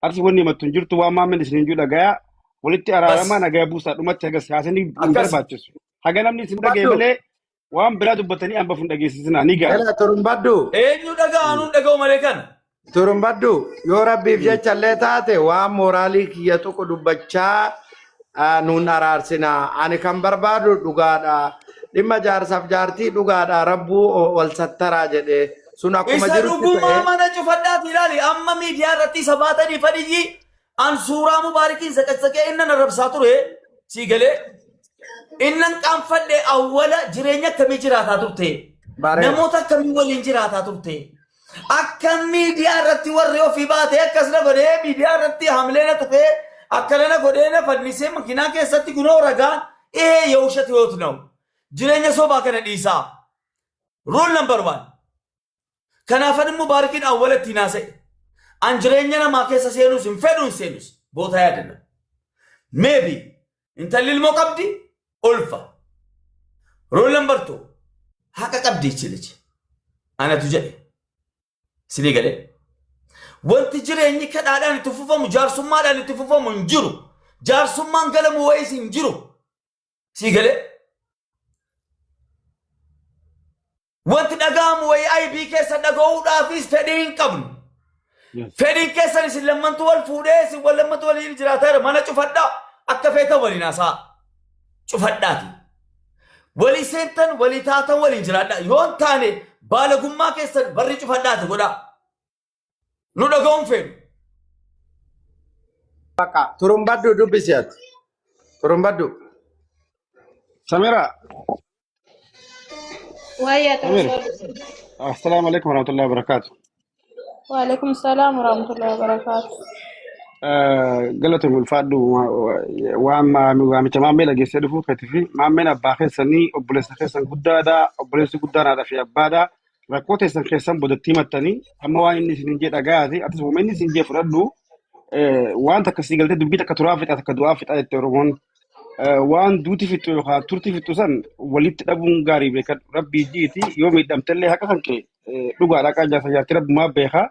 [SPEAKER 4] arsi wonni mattun jirtu waa maamen isini juu dhagaya walitti araarama
[SPEAKER 1] Bas.
[SPEAKER 4] nagaya buusaa dhumatti hagas haasanii hin
[SPEAKER 1] Akkas.
[SPEAKER 4] barbaachisu haga namni isin dhagee
[SPEAKER 6] Baddu.
[SPEAKER 4] malee waan biraa dubbatanii hamba fun dhageessisina ni ga'a.
[SPEAKER 6] Ela turumbaddu.
[SPEAKER 1] Eenyu dhaga'anuun dhaga'u malee kana.
[SPEAKER 6] Turumbaddu. Yoo rabbiif jecha illee taate waan mooraalii kiyya tokko dubbachaa nuun araarsina. Ani kan barbaadu dhugaadha. Dhimma jaarsaaf jaartii dhugaadha. Rabbuu wal sattaraa jedhe. Sun akkuma
[SPEAKER 1] Isa
[SPEAKER 6] jirutti
[SPEAKER 1] dhugumaa
[SPEAKER 6] ta'e.
[SPEAKER 1] mana cufadhaati ilaali. Amma miidiyaa irratti isa baatanii fadhiyyi an suuraa mubaarikiin saqasaqee innan arrabsaa ture sii galee. Innan qaanfadhee awwala jireenya akkamii jiraataa turte.
[SPEAKER 6] Bareeda.
[SPEAKER 1] Namoota akkamii waliin jiraataa turte. Akkam miidiyaa irratti warri ofii baatee akkasina godhee miidiyaa irratti hamleena tufee akkanana godhee na fannisee makiinaa keessatti kunoo ragaan የውሸት ህይወት ነው። Jireenya sobaa kana dhiisaa. Rule number 1. Kanaafan mubaarikiin awwalatti naasa'e. An jireenya namaa keessa seenus hin fedhuun seenus bootaa yaadanna. Maybe intalli ilmoo qabdi ulfa. Rule number 2. Haqa qabdi ichilichi. Anatu jedhe. Sinii galee. Wanti jireenyi kadhaadhaan itti fufamu jaarsummaadhaan itti fufamu hin jiru. Jaarsummaan galamu wayis hin jiru. Sii galee. Wanti dhaga'amu wayii aybii keessa dhaga'uudhaafis fedhii hin qabnu. Fedhiin keessan isin lammantu wal fuudhee isin wal lammantu waliin jiraataa mana cufadhaa akka feetan waliin haasaa cufadhaati. Walii seentan walii taatan waliin jiraadhaa yoon taane baalagummaa keessan barri cufadhaati godhaa. Nu dhaga'uun feenu.
[SPEAKER 6] Bakka turumbaddu dubbisi ati. Turumbaddu.
[SPEAKER 4] Samira.
[SPEAKER 7] Wayya
[SPEAKER 4] Samir.
[SPEAKER 7] turumbaddu.
[SPEAKER 4] Assalamu alaikum warahmatullahi wabarakatuh.
[SPEAKER 7] Waalaikum salaam warahmatullahi wabarakatuh.
[SPEAKER 4] Galata ulfaadhu waan waamicha maammee dhageessee dhufuuf katifi maammeen abbaa keessanii obboleessa keessan guddaadha obboleessi guddaadhaa fi abbaadha rakkoo teessan keessan boodatti himattanii amma waan inni isin jee dhagaati atis uumma inni isin jee fudhadhu waan takka sii galtee dubbii takka turaa fixa takka du'aa fixa jette Oromoon waan duuti fixu yookaan turti fixu san walitti dhabuun gaarii beeka rabbii jiiti yoo miidhamtellee haqa kan kee dhugaadhaa qaanjaa jaartii rabbumaa beeka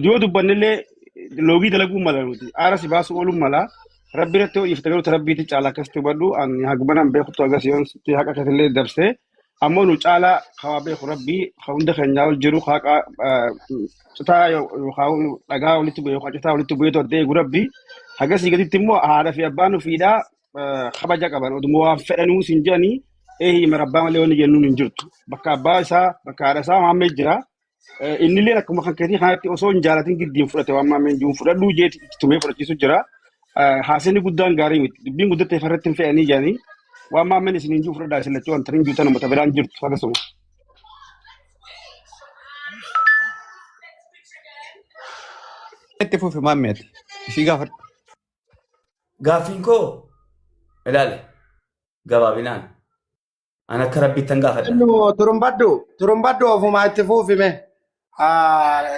[SPEAKER 4] yoo dubbannillee loogii dalaguu mala nuti aara si baasu ooluu mala rabbi irratti yoo ifte garuu rabbiitti caalaa akkasitti hubadhu ani hagbanan beekutu agas yoon sitti haqa keetillee dabsee ammoo nu caalaa hawaa beeku rabbii hunda keenyaa ol jiru haqa citaa yookaan dhagaa walitti bu'ee yookaan citaa walitti bu'ee todde eegu rabbii hagasii gaditti immoo haadha fi abbaan ofiidhaa kabaja qaban oduma waan fedhanuu sin jedhanii hima rabbaa malee wanni jennuun hin jirtu bakka abbaa isaa bakka haadha isaa maammee jira. Innillee akkuma kan keetii kanatti osoo hin jaalatin giddiin fudhate waan maammeen jiruun fudhadhuu jeeti itti tumee fudhachiisu jira. Haasani guddaan gaarii miti. Dubbiin guddattee farratti hin fe'anii jedhanii waan maammeen isin hin jiru fudhadhaa isin lachuu wanta hin juutan uummata biraan jirtu akkasuma.
[SPEAKER 3] Itti fufi maammeeti. Ishii gaafadhu.
[SPEAKER 1] Gaaffiin koo ilaali gabaabinaan an akka rabbiittan gaafadha.
[SPEAKER 6] Turumbaddu. Turumbaddu ofumaa itti fuufime.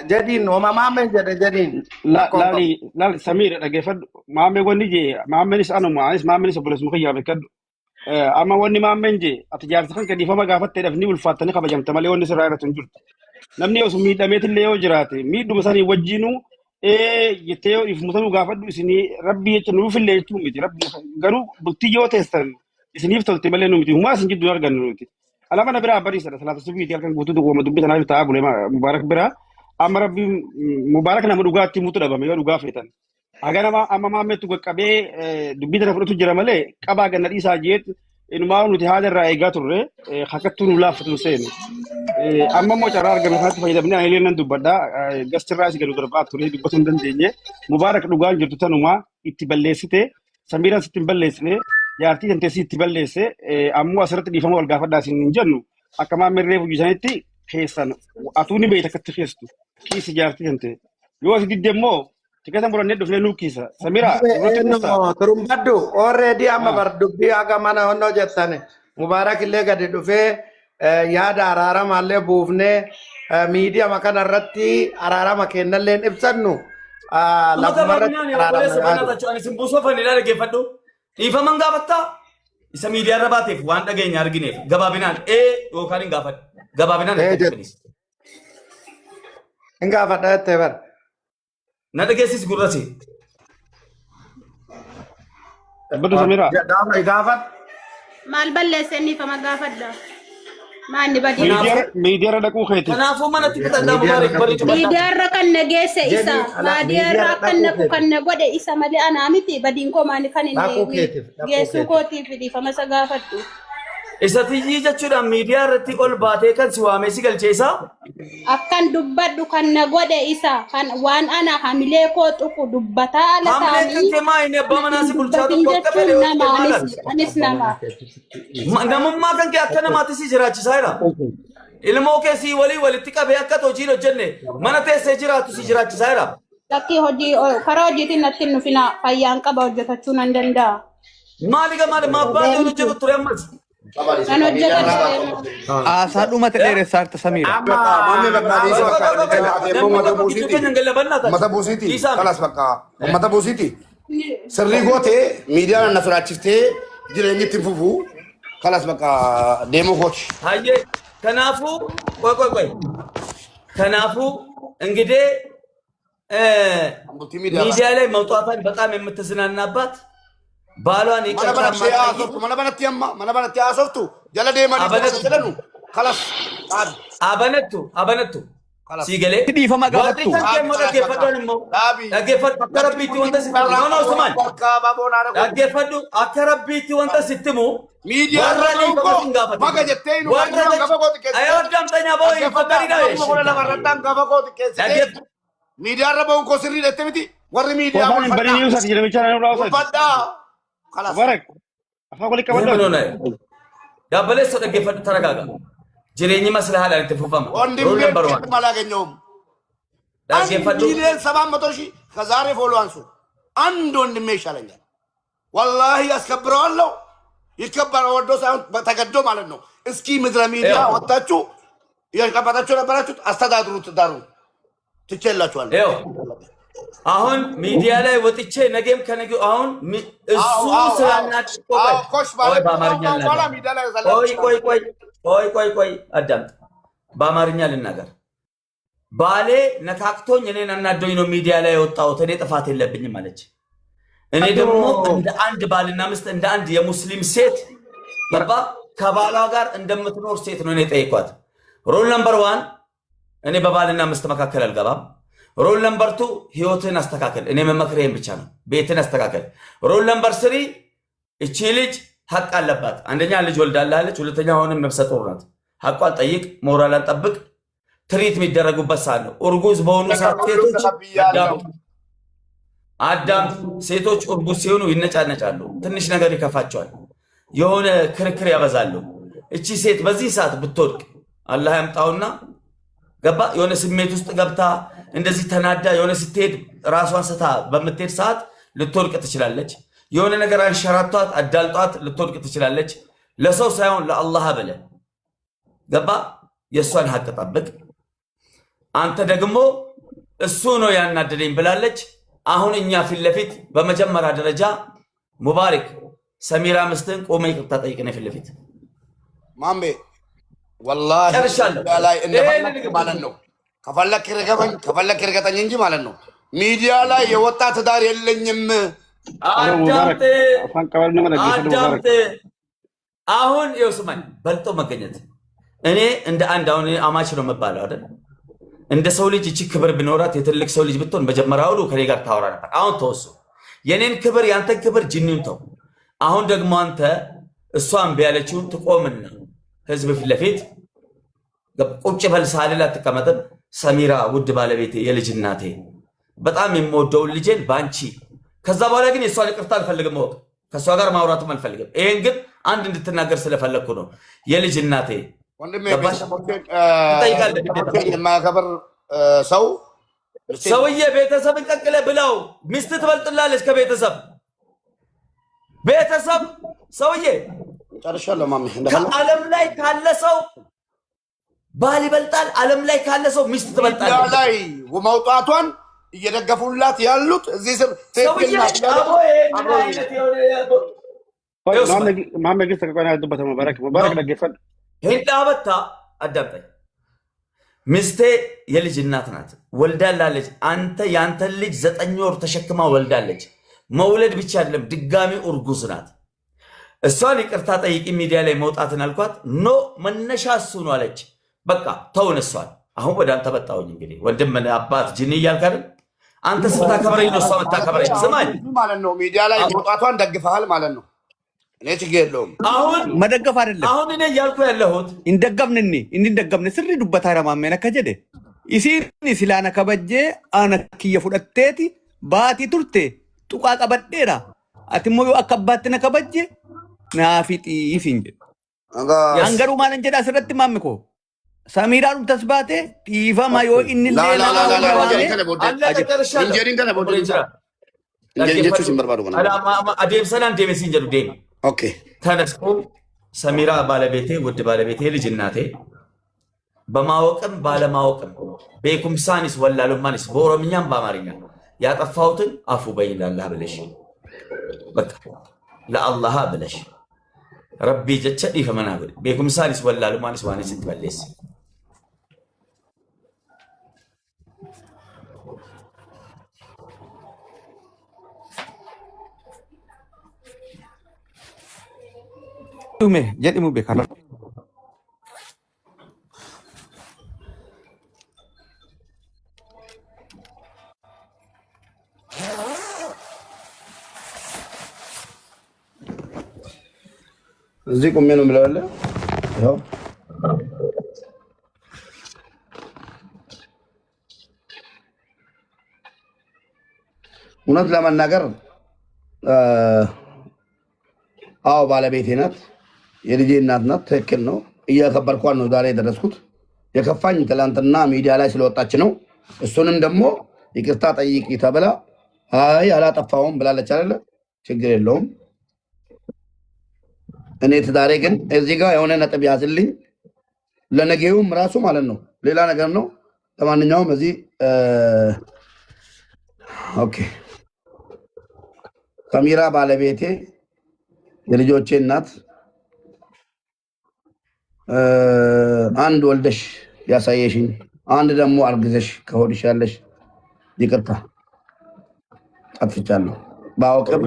[SPEAKER 6] Jadiin uumamaan jedhe jadiin.
[SPEAKER 4] Laali Samiir dhageeffadhu maammee wanni jee maammeenis anuma anis maammeenis obboleessuma kiyyaa beekadhu. Amma wanni maammeen jee ati jaarsa kan gadhiifama gaafatteedhaaf ni ulfaattanii kabajamta malee wanni sirraa irratti hin jirtu. Namni osoo miidhameetillee yoo jiraate miidhuma sanii wajjinuu jettee yoo ifmusanuu gaafadhu isinii rabbii jecha nuufillee jechuu miti garuu bultii yoo teessan isiniif tolte malee nu miti humaa isin jidduu argannu nuti. Alamana biraa bariisadha salaata subiiti halkan guutuu dhugooma dubbii tanaaf ta'aa bulee mubaarak biraa amma rabbii mubaarak nama dhugaatti mutu dhabame yoo dhugaa feetan. Haga nama amma maammeetu qaqqabee dubbii tana fudhatu jira malee qabaa ganna dhiisaa jeet inumaa nuti haala irraa eegaa turre hakkattuu nu laaffatu seenu. Amma immoo carraa argame kanatti fayyadamnee ani illee nan dubbadha gastirraa si gadu darbaa ture dubbatu hin dandeenye mubaarak dhugaan jirtu tanumaa itti balleessite Samiiraan sitti hin balleessine jaartii danteessii itti balleesse ammoo asirratti dhiifama wal gaafadhaa isin hin jennu akka maammeen reefu isaanitti keessan atuu ni beeyta akkatti keessu kiisi jaartii dante yoo asi didde immoo tikatan burannee dhufnee nuu kiisa Samiira
[SPEAKER 6] Turumbaddu already amma bar dubbii haga mana honnoo jettane mubaarak illee gadi dhufee yaada araaramaallee buufnee miidiyaa kana irratti araarama kennallee ibsannu
[SPEAKER 1] Mata
[SPEAKER 6] lafumarratti
[SPEAKER 1] babinaan yaa obboleessa
[SPEAKER 6] araarama
[SPEAKER 1] banaa tachu ani simbuusoo fanni ilaala geeffadhu. Dhiifaman gaafattaa isa miidiyaa irra baateef waan dhageenya argineef gabaabinaan yookaan hin gaafadhu. Gabaabinaan
[SPEAKER 6] Eh,
[SPEAKER 1] itti
[SPEAKER 6] jet.
[SPEAKER 1] fedhis.
[SPEAKER 6] hin gaafadha jettee bara.
[SPEAKER 1] Na dhageessis gurrasi.
[SPEAKER 4] Betul Samira.
[SPEAKER 6] Gaafadha.
[SPEAKER 7] Maal balleessanii fama gaafadha. Maanni badii.
[SPEAKER 4] Media ada ku khayti.
[SPEAKER 1] Kanaafuu manatti fixannaa mubaarak bareedu baddaa.
[SPEAKER 7] Miidiyaarra kan nageesse isa.
[SPEAKER 6] Jenni, ala,
[SPEAKER 7] Baadiyyaarra
[SPEAKER 6] miidiyaarra
[SPEAKER 7] kan naku
[SPEAKER 6] dhaquu
[SPEAKER 7] kan na godhe isa malee anaa miti badiin koo maani kan
[SPEAKER 6] Dhaquu
[SPEAKER 7] inni
[SPEAKER 6] keetiif, dhaquu
[SPEAKER 7] geessuu
[SPEAKER 6] keetiif.
[SPEAKER 7] kootiif dhiifama isa gaafadhu.
[SPEAKER 1] Isa tiyyii jechuudhaan miidiyaa irratti ol baatee kan si waamee si galcheessaa.
[SPEAKER 7] Akkan dubbadhu kan na godhe isa kan waan ana hamilee koo tuqu dubbataa ala
[SPEAKER 1] Hamilee kan
[SPEAKER 7] taanii.
[SPEAKER 1] kee maa inni abbaa manaa si bulchaa
[SPEAKER 7] Dubbatiin
[SPEAKER 1] tokko akka fedhe
[SPEAKER 7] jechuun nama
[SPEAKER 1] maalan.
[SPEAKER 7] anis nama.
[SPEAKER 1] Namummaa kan kee akka namaatti si jiraachisaa jira. Ilmoo kee si walii walitti qabee akka hojiin hojjenne mana teessee jiraatu si jiraachisaa jira.
[SPEAKER 7] Lakkii hojii karaa hojiitiin natti hin dhufina fayyaan qaba hojjetachuu nan danda'a.
[SPEAKER 1] Maali gamaali maa baatee hojjetu ture ammas.
[SPEAKER 7] Kan hojjetan
[SPEAKER 3] Asa dhumate dheeressaarta Samiira.
[SPEAKER 2] Mamni Bagdaadis bakka deemu mata buusiiti.
[SPEAKER 1] Keenya gallabannaa taate.
[SPEAKER 2] Mata buusiiti.
[SPEAKER 1] Isaami.
[SPEAKER 2] Kalas bakka mata buusiiti. Sirrii gootee miidiyaan na sodaachiftee jireenyi itti fufuu. Kalas bakka deemu gooti.
[SPEAKER 1] Hayyee kanaafuu qoy. Kanaafuu እንግዲህ ሚዲያ ላይ መውጣቷን በጣም የምትዝናናባት ባሏን
[SPEAKER 2] Mana banatti amma mana banatti haasoftu jala deemanii jedhanu. Kalas
[SPEAKER 1] አበነቱ ሲገሌ
[SPEAKER 3] Dhiifama gaafattu.
[SPEAKER 1] dhaggeeffadhu akka rabbiitti wanta sitti no sumaan dhaggeeffadhu akka rabbiitti wanta sittimu warra dhiifama sin gaafatu
[SPEAKER 2] Maga jettee nu
[SPEAKER 1] warra
[SPEAKER 2] gaba gooti keessatti.
[SPEAKER 1] ayoo damtanya boo hin fakkarinaa
[SPEAKER 2] Miidiyaa irra bahuun koo sirrii dhette miti. Warri miidiyaa
[SPEAKER 4] Kau bani news ati jadi bicara nu rawat.
[SPEAKER 2] Uffadhaa. Kalas.
[SPEAKER 4] Barak. Apa kau lihat kawan?
[SPEAKER 1] Dabbaleessa dhaggeeffadhu taragaaga jireenyi maslaa haalaan itti fufama
[SPEAKER 2] Wandi
[SPEAKER 1] rool nambar waan
[SPEAKER 2] malee geenyoom.
[SPEAKER 1] dhaggeeffadhu
[SPEAKER 2] ሚሊዮን 700 ሺህ ከዛሬ ፎሎዋንሱ አንድ ወንድሜ ይሻለኛል። ወላሂ ያስከብረዋለሁ። ይከበረው ወዶ ሳይሆን ተገዶ ማለት ነው። እስኪ ምድረ ሚዲያ ወጣችሁ የቀበጣችሁ ነበራችሁት አስተዳድሩት ዳሩ ትችላችኋል።
[SPEAKER 1] ይኸው አሁን ሚዲያ ላይ ወጥቼ ነገም ከነገው አሁን እሱ
[SPEAKER 2] ኮሽ ማለት
[SPEAKER 1] በአማርኛ
[SPEAKER 2] በኋላ
[SPEAKER 1] ልናገር
[SPEAKER 2] ሚዲያ ላይ
[SPEAKER 1] ቆይ አዳምጥ በአማርኛ ልናገር ባሌ ነካክቶኝ እኔን አናዶኝ ነው ሚዲያ ላይ የወጣሁት እኔ ጥፋት የለብኝም አለች እኔ ደግሞ እንደ አንድ ባልና ሚስት እንደ አንድ የሙስሊም ሴት ገባ ከባሏ ጋር እንደምትኖር ሴት ነው እኔ ጠይቋት ሮል ነምበር 1 እኔ በባልና ሚስት መካከል አልገባም ሮል ነምበር 2 ህይወትን አስተካከል እኔ መመክሬን ብቻ ነው ቤትን አስተካከል ሮል ነምበር 3 እቺ ልጅ ሐቅ አለባት አንደኛ ልጅ ወልዳለች ሁለተኛ ሆነም ነፍሰ ጡር ናት ሐቋን ጠይቅ ሞራላን ጠብቅ ትሪት የሚደረጉበት ሰዓት ነው እርጉዝ በሆኑ ሰዓት ሴቶች አዳም ሴቶች እርጉዝ ሲሆኑ ይነጫነጫሉ ትንሽ ነገር ይከፋቸዋል የሆነ ክርክር ያበዛሉ እቺ ሴት በዚህ ሰዓት ብትወድቅ አላህ ያምጣውና ገባ የሆነ ስሜት ውስጥ ገብታ እንደዚህ ተናዳ የሆነ ስትሄድ ራሷን ስታ በምትሄድ ሰዓት ልትወድቅ ትችላለች የሆነ ነገር አንሸራቷት አዳልጧት ልትወድቅ ትችላለች ለሰው ሳይሆን ለአላህ በለ ገባ የሷን ሐቅ ጠብቅ አንተ ደግሞ እሱ ነው ያናደደኝ ብላለች አሁን እኛ ፊት ለፊት በመጀመሪያ ደረጃ ሙባረክ ሰሚራ ምስትን ቆመ ይቅርታ ጠይቀኝ ፊት ለፊት
[SPEAKER 2] ማምቤ ወላሂ
[SPEAKER 1] ጨርሻለሁ
[SPEAKER 2] ላይ እንደፈለክ ማለት ነው ከፈለክ ርገጠኝ እንጂ ማለት ነው ሚዲያ ላይ የወጣ ትዳር የለኝም
[SPEAKER 1] አዳምጥ
[SPEAKER 4] Afan kawan ni mana bisa Mubarak.
[SPEAKER 1] አዳምጥ አሁን ይወስማኝ በልጦ መገኘት እኔ እንደ አንድ አሁን አማች ነው መባለው አይደል እንደ ሰው ልጅ እቺ ክብር ቢኖራት የትልቅ ሰው ልጅ ብትሆን መጀመሪያው ከኔ ጋር ታወራ ነበር አሁን ተወሱ የኔን ክብር ያንተን ክብር ጅኒውን ተው አሁን ደግሞ አንተ እሷን ቢያለችው ትቆምና ህዝብ ፊት ለፊት ቁጭ በል ሳልላ ተቀመጠን ሰሚራ ውድ ባለቤቴ የልጅ እናቴ በጣም የምወደው ልጄን ባንቺ ከዛ በኋላ ግን የሷን ይቅርታ አልፈልግም ወቅ ከሷ ጋር ማውራትም አልፈልግም ይሄን ግን አንድ እንድትናገር ስለፈለኩ ነው የልጅ እናቴ
[SPEAKER 2] ወንድሜ
[SPEAKER 1] ገባሽ?
[SPEAKER 2] ጠይቃለህ የማያከብር ሰው
[SPEAKER 1] ሰውዬ ቤተሰብን ቀቅለ ብለው ሚስት ትበልጥላለች ከቤተሰብ ቤተሰብ ሰውዬ
[SPEAKER 2] ጨርሻለሁ ማሚ እንደፈለ
[SPEAKER 1] ከዓለም ላይ ካለ ሰው ባል ይበልጣል። ዓለም ላይ ካለ ሰው ሚስት ትበልጣለች።
[SPEAKER 2] ላይ መውጣቷን እየደገፉላት ያሉት እዚህ ስር
[SPEAKER 1] ሰውዬ አቦ ምን አይነት
[SPEAKER 4] محمد قلت لك انا دبته مبارك دقفل
[SPEAKER 1] ሄዳ በታ አዳምጠኝ። ሚስቴ የልጅ እናት ናት፣ ወልዳላለች። አንተ ያንተን ልጅ 9 ወር ተሸክማ ወልዳለች። መውለድ ብቻ አይደለም ድጋሚ እርጉዝ ናት። እሷን ይቅርታ ጠይቂ ሚዲያ ላይ መውጣትን አልኳት። ኖ መነሻ እሱ ነው አለች። በቃ ተውን እሷን። አሁን ወደ አንተ መጣሁኝ። እንግዲህ ወንድም አባት ጅኒ እያልክ አይደል? አንተ ስታከብረኝ ነው እሷ የምታከብረኝ። ስማኝ
[SPEAKER 2] ማለት ነው ሚዲያ ላይ መውጣቷን ደግፈሃል ማለት ነው። እኔ ችግር የለውም።
[SPEAKER 1] አሁን
[SPEAKER 3] መደገፍ አይደለም
[SPEAKER 1] አሁን እኔ እያልኩ ያለሁት
[SPEAKER 3] እንደገምንኒ እንደገምን ስሪ ዱበታ ረማመነ ከጀደ ኢሲኒ ሲላና ከበጀ አነ ኪየ ፉደቴቲ ባቲ ቱርቴ ጡቃ ቀበዴራ አትሞ አከባትነ ከበጀ ናፊጢ ይፊንጀ አንገሩ ማን እንጀዳ ስረት ማምኮ ሰሚራኑ ተስባቴ ዲፋማ ዮ ኢንሌላ
[SPEAKER 2] እንጀሪን ከነ ቦደ እንጀሪቹ ሲምበርባዱ ገና
[SPEAKER 1] አዴም ሰላም ዴሜስ እንጀዱ ዴም
[SPEAKER 2] ኦኬ
[SPEAKER 1] ተነስቆ ሰሚራ ባለቤቴ ውድ ባለቤቴ ልጅ እናቴ በማወቅም ባለማወቅም በኩምሳኒስ ወላሉማኒስ በኦሮምኛም በአማርኛ ያጠፋሁትን አፉ በይ ለአላህ ብለሽ በቃ ለአላህ ብለሽ ረቢ ጀቸ ዲፈመና ብለ በኩምሳኒስ ወላሉማኒስ ዋኒስ ትበለስ
[SPEAKER 3] ቱሜ ጀዲሙ በካላ
[SPEAKER 2] እዚህ ቆሜ ነው የምለው አለ ያው እውነት ለመናገር አዎ ባለቤቴ ናት፣ የልጄ እናት ናት። ትክክል ነው። እያከበርኳት ነው ዛሬ የደረስኩት። የከፋኝ ትላንትና ሚዲያ ላይ ስለወጣች ነው። እሱንም ደግሞ ይቅርታ ጠይቂ ተብላ አይ አላጠፋሁም ብላለች አይደለ? ችግር የለውም። እኔ ትዳሬ ግን እዚህ ጋር የሆነ ነጥብ ያዝልኝ፣ ለነገውም ራሱ ማለት ነው። ሌላ ነገር ነው። ለማንኛውም እዚህ ኦኬ ሰሚራ ባለቤቴ የልጆቼ እናት አንድ ወልደሽ ያሳየሽኝ፣ አንድ ደግሞ አርግዘሽ ከሆድሽ ያለሽ ይቅርታ አጥፍቻለሁ። ባወቅም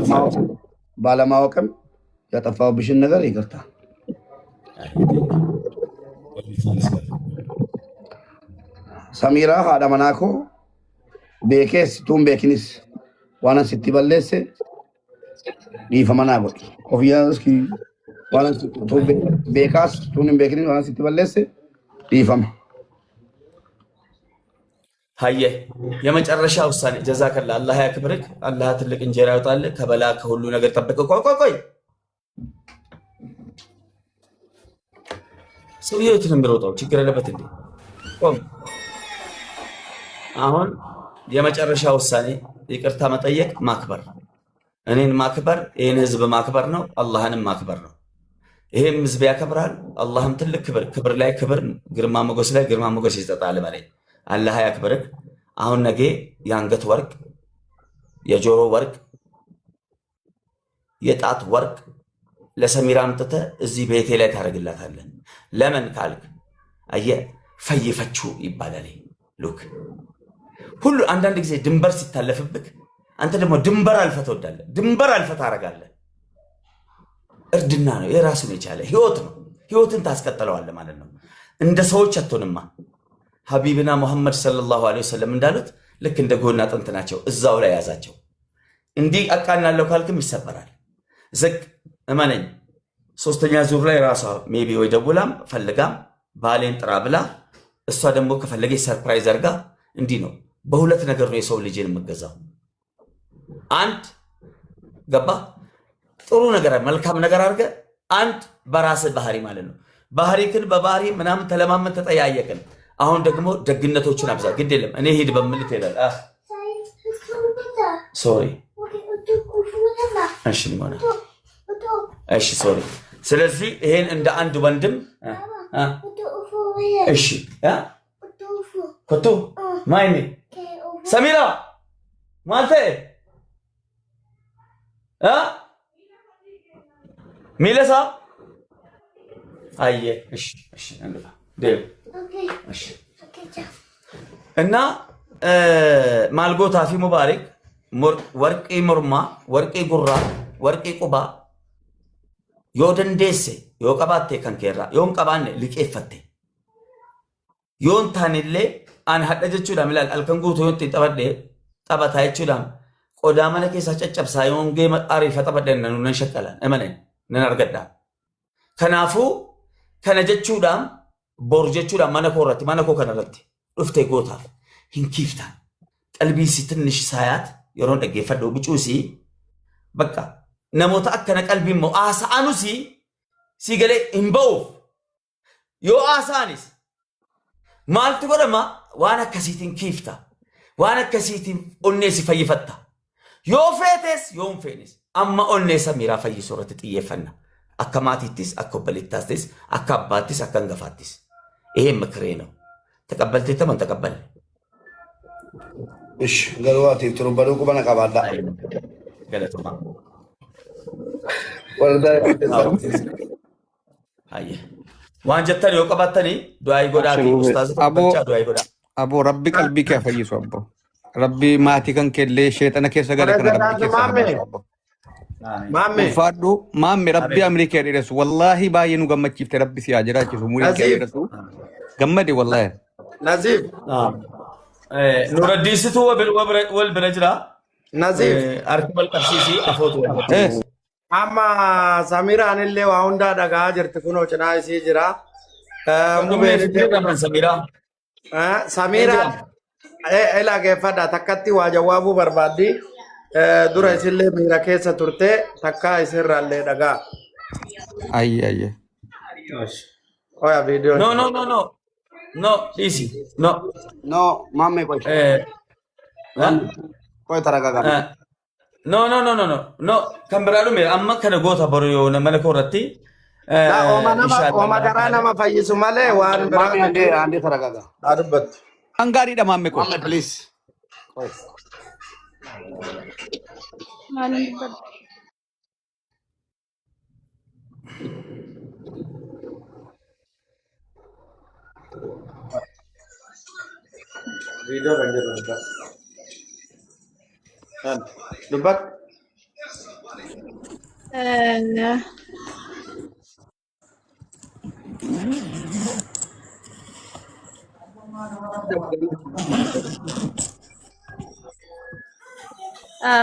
[SPEAKER 2] ባለማወቅም ያጠፋሁብሽን ነገር ይቅርታ። ሰሚራ ሃዳ መናኮ ቤኬስ ቱን ቤኪኒስ ዋናን ስትበለሴ ዲፈመና ጎ ኦፊያስኪ ዋናን ቤካስ ቱን ቤኪኒስ ዋናን ስትበለሴ ዲፈማ
[SPEAKER 1] ሀየ የመጨረሻ ውሳኔ ጀዛከላ አላህ ያክብርክ። አላህ ትልቅ እንጀራ ያውጣል። ከበላ ከሁሉ ነገር ጠብቅ። ቆይ ሰውዬው የት ነው የሚሮጠው? ችግር የለበት እንዴ? ቆም። አሁን የመጨረሻ ውሳኔ ይቅርታ መጠየቅ፣ ማክበር፣ እኔን ማክበር፣ ይህን ህዝብ ማክበር ነው። አላህንም ማክበር ነው። ይሄም ህዝብ ያከብራል። አላህም ትልቅ ክብር ላይ ክብር፣ ግርማ ሞገስ ላይ ግርማ ሞገስ ይሰጣል ማለት አላህ ያክብርክ። አሁን ነገ የአንገት ወርቅ፣ የጆሮ ወርቅ፣ የጣት ወርቅ ለሰሚራ አምጥተህ እዚህ ቤቴ ላይ ታደርግላታለህ። ለምን ካልክ አየህ ፈይፈችው ይባላል። ሉክ ሁሉ አንዳንድ ጊዜ ድንበር ሲታለፍብክ አንተ ደግሞ ድንበር አልፈህ ትወዳለህ፣ ድንበር አልፈህ ታደርጋለህ። እርድና ነው፣ የራሱን የቻለ ህይወት ነው። ህይወትን ታስቀጥለዋለህ ማለት ነው። እንደ ሰዎች አትሆንማ። ሀቢብና ሙሐመድ ሰለላሁ ዐለይሂ ወሰለም እንዳሉት ልክ እንደ ጎና አጥንት ናቸው። እዛው ላይ ያዛቸው። እንዲህ አቃናለሁ ካልክም ይሰበራል። ዝቅ እመነኝ። ሶስተኛ ዙር ላይ ራሷ ሜቢ ወይ ደውላም ፈልጋም ባሌን ጥራ ብላ እሷ ደግሞ ከፈለገች ሰርፕራይዝ አድርጋ እንዲህ ነው። በሁለት ነገር ነው የሰው ልጅን የምገዛው። አንድ ገባ ጥሩ ነገር መልካም ነገር አድርገ፣ አንድ በራስህ ባህሪ ማለት ነው። ባህሪክን በባህሪ ምናምን ተለማመን ተጠያየቅን። አሁን ደግሞ ደግነቶችን አብዛ። ግድ የለም እኔ ሂድ በምል ትሄዳለህ። ሶሪ እሺ ሊሆነ እሺ ሶሪ ስለዚህ ይሄን እንደ አንድ ወንድም እሺ ኮቱ ማይኔ ሰሚራ ማንተ ሚለሳ አየ እሺ እሺ እንግባ ደው እሺ እና ማልጎታ ፊ ሙባረክ ወርቂ ሙርማ ወርቂ ጉራ ወርቂ ቁባ yoo dandeesse yoo qabaatte kan keerraa yoo hin qabaanne liqeeffatte yoo hin taanillee ani hadha jechuudhaan ilaal halkan guutuu yoo ittiin taphataa jechuudhaan qodaa mana keessaa caccabsaa yoo hongee ariifa taphadhan nan shakkalan amanan nan argadhaa. Kanaafuu kana jechuudhaan bor jechuudhaan mana koo irratti mana koo kanarratti dhuftee gootaaf hin kiiftaan qalbiisi tinnish saayaat yeroo dhaggeeffadhu bicuusii bakka. namoota akkana qalbii immoo haasa'anus si galee hin ba'uuf yoo haasa'anis maaltu godhama waan akkasiitiin kiifta waan akkasiitiin onnee si fayyifatta yoo feetes yoo hin feenes amma onnee Samiraa fayyisuu irratti xiyyeeffanna akka maatiittis akka obboleettaattis akka abbaattis akka hangafaattis ይሄን ምክሬ ነው ተቀበልተህ ተመን ተቀበል
[SPEAKER 2] እሺ ገለዋት ትሩበዱ ቁበና ቀባዳ
[SPEAKER 1] ገለቱማ Aye. Waan jettan yoo qabattani du'aa godhaati ustaas taphachaa du'aa godhaa.
[SPEAKER 3] Aboo rabbi qalbii kee fayyisu abbo. Rabbi maatii kan keellee sheexana keessa gale kana rabbi keessa fayyisu abbo.
[SPEAKER 6] Maamme.
[SPEAKER 3] Ulfaadhu maamme rabbi Ameerikaa dheeressu wallaahi baay'ee nu gammachiifte rabbi si haa jiraachisu murii kee dheeressu gammade wallaahi.
[SPEAKER 6] Naziif.
[SPEAKER 1] Nuraddiisituu wal bira jira.
[SPEAKER 6] Naziif.
[SPEAKER 1] Harki wal qabsiisii afootu.
[SPEAKER 6] Amma Samiraan illee waa hundaa dhagaa jirti kunoo cinaa isii jira. Samiraan ilaa geeffadha takkatti waa jawaabuu barbaaddi. Dura isillee miira keessa turte takkaa isirraallee dhagaa.
[SPEAKER 3] Ayye.
[SPEAKER 6] Oya viidiyoo.
[SPEAKER 1] No, easy. No.
[SPEAKER 2] No, mamme koy. Koy taragaga. No. Kan biraa me amma kana goota boru yoo mana koorratti.
[SPEAKER 6] Ooma garaa nama fayyisu malee waan biraa.
[SPEAKER 2] Mamme ande taragaga.
[SPEAKER 6] Adubbattu.
[SPEAKER 3] Angaariidha maamme ko.
[SPEAKER 2] Mamme please. Koy.
[SPEAKER 6] Video kan jiru dubbat. Dubbat.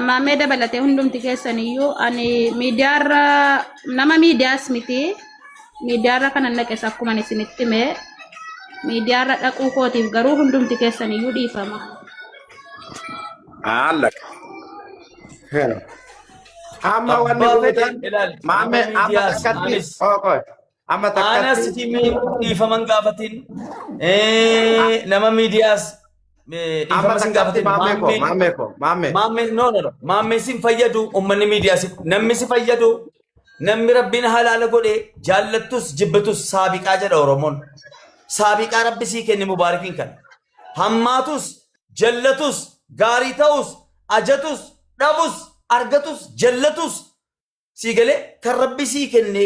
[SPEAKER 7] Maamee dabalatee hundumti keessaniyyuu ani miidiyaarra nama miidiyaas miti miidiyaarra kanan naqes akkuma isinitti himee miidiyaarra dhaquu kootiif garuu hundumti keessaniyyuu dhiifama.
[SPEAKER 6] Allak. Amma wanni gootan maame amma takkatti amma takkatti
[SPEAKER 1] Anas timii dhiifaman gaafatin nama miidiyaas
[SPEAKER 6] amma takkatti maame
[SPEAKER 1] Maamme sin fayyadu ummanni miidiyaas namni si fayyadu namni rabbiin halaala godhe jaallattus jibbatus saabiqaa jedha Oromoon. Saabiqaa rabbi sii kenne mubaarakiin kan hammaatus jallatus gaarii ta'us ajatus dhabus argatus jallatus sii galee kan rabbi sii kenne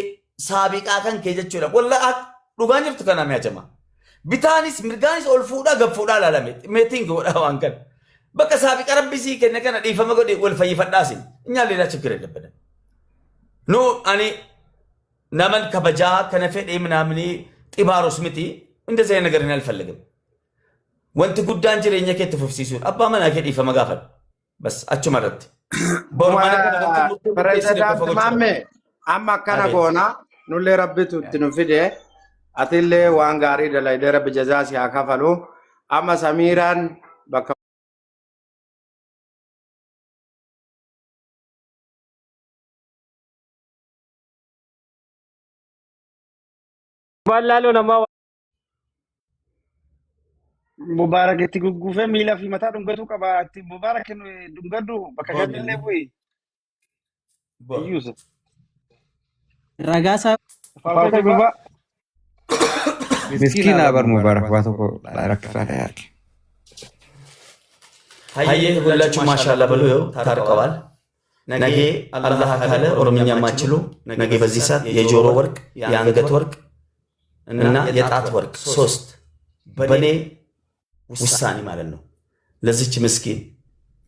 [SPEAKER 1] saabiqaa kan kee jechuudha. Wallaahi dhugaan jirtu kana mi'aajama. Bitaanis mirgaanis ol fuudhaa gad fuudhaa ilaalame meetiin godhaa waan kana. Bakka saabiqa rabbi sii kenne kana dhiifama godhe wal fayyifadhaasin nyaalleedhaa chikiree dabbada. Nu ani naman kabajaa kana fedhee minaamnii xibaaros miti እንደዚህ አይነት ነገር አልፈልግም። ወንት ጉዳን ጅሬኛ ከት ፍፍሲሱን አባ ማና ከዲፈማ ጋፈል በስ አቹ መረት
[SPEAKER 6] ፕሬዝዳንት ማሜ አማ ከና ጎና ኑሌ ረብቱ ትንፍዴ አትሌ ዋንጋሪ ደላይ ደረብ ጀዛሲ አካፈሉ አማ ሰሚራን በከ
[SPEAKER 4] ባላሎ ነማ ሙባረክ እቲ ጉጉፈ ሚላ ፊ መታ ዱንገቱ ቀባ እቲ ሙባረክ ዱንገዱ በከገለ ወይ ዩስ
[SPEAKER 8] Ragasa
[SPEAKER 4] Faafata gurbaa.
[SPEAKER 3] Miskiina bar mubarak waa tokko rakkisaadha yaaki.
[SPEAKER 1] ሀየ ሁላችሁ ማሻላ በሉ። ይኸው ታርቀዋል። ነገ አላህ ካለ ኦሮምኛ ማችሉ ነገ በዚህ ሰዓት የጆሮ ወርቅ፣ የአንገት ወርቅ እና የጣት ወርቅ 3 በኔ ውሳኔ ማለት ነው ለዚች ምስኪን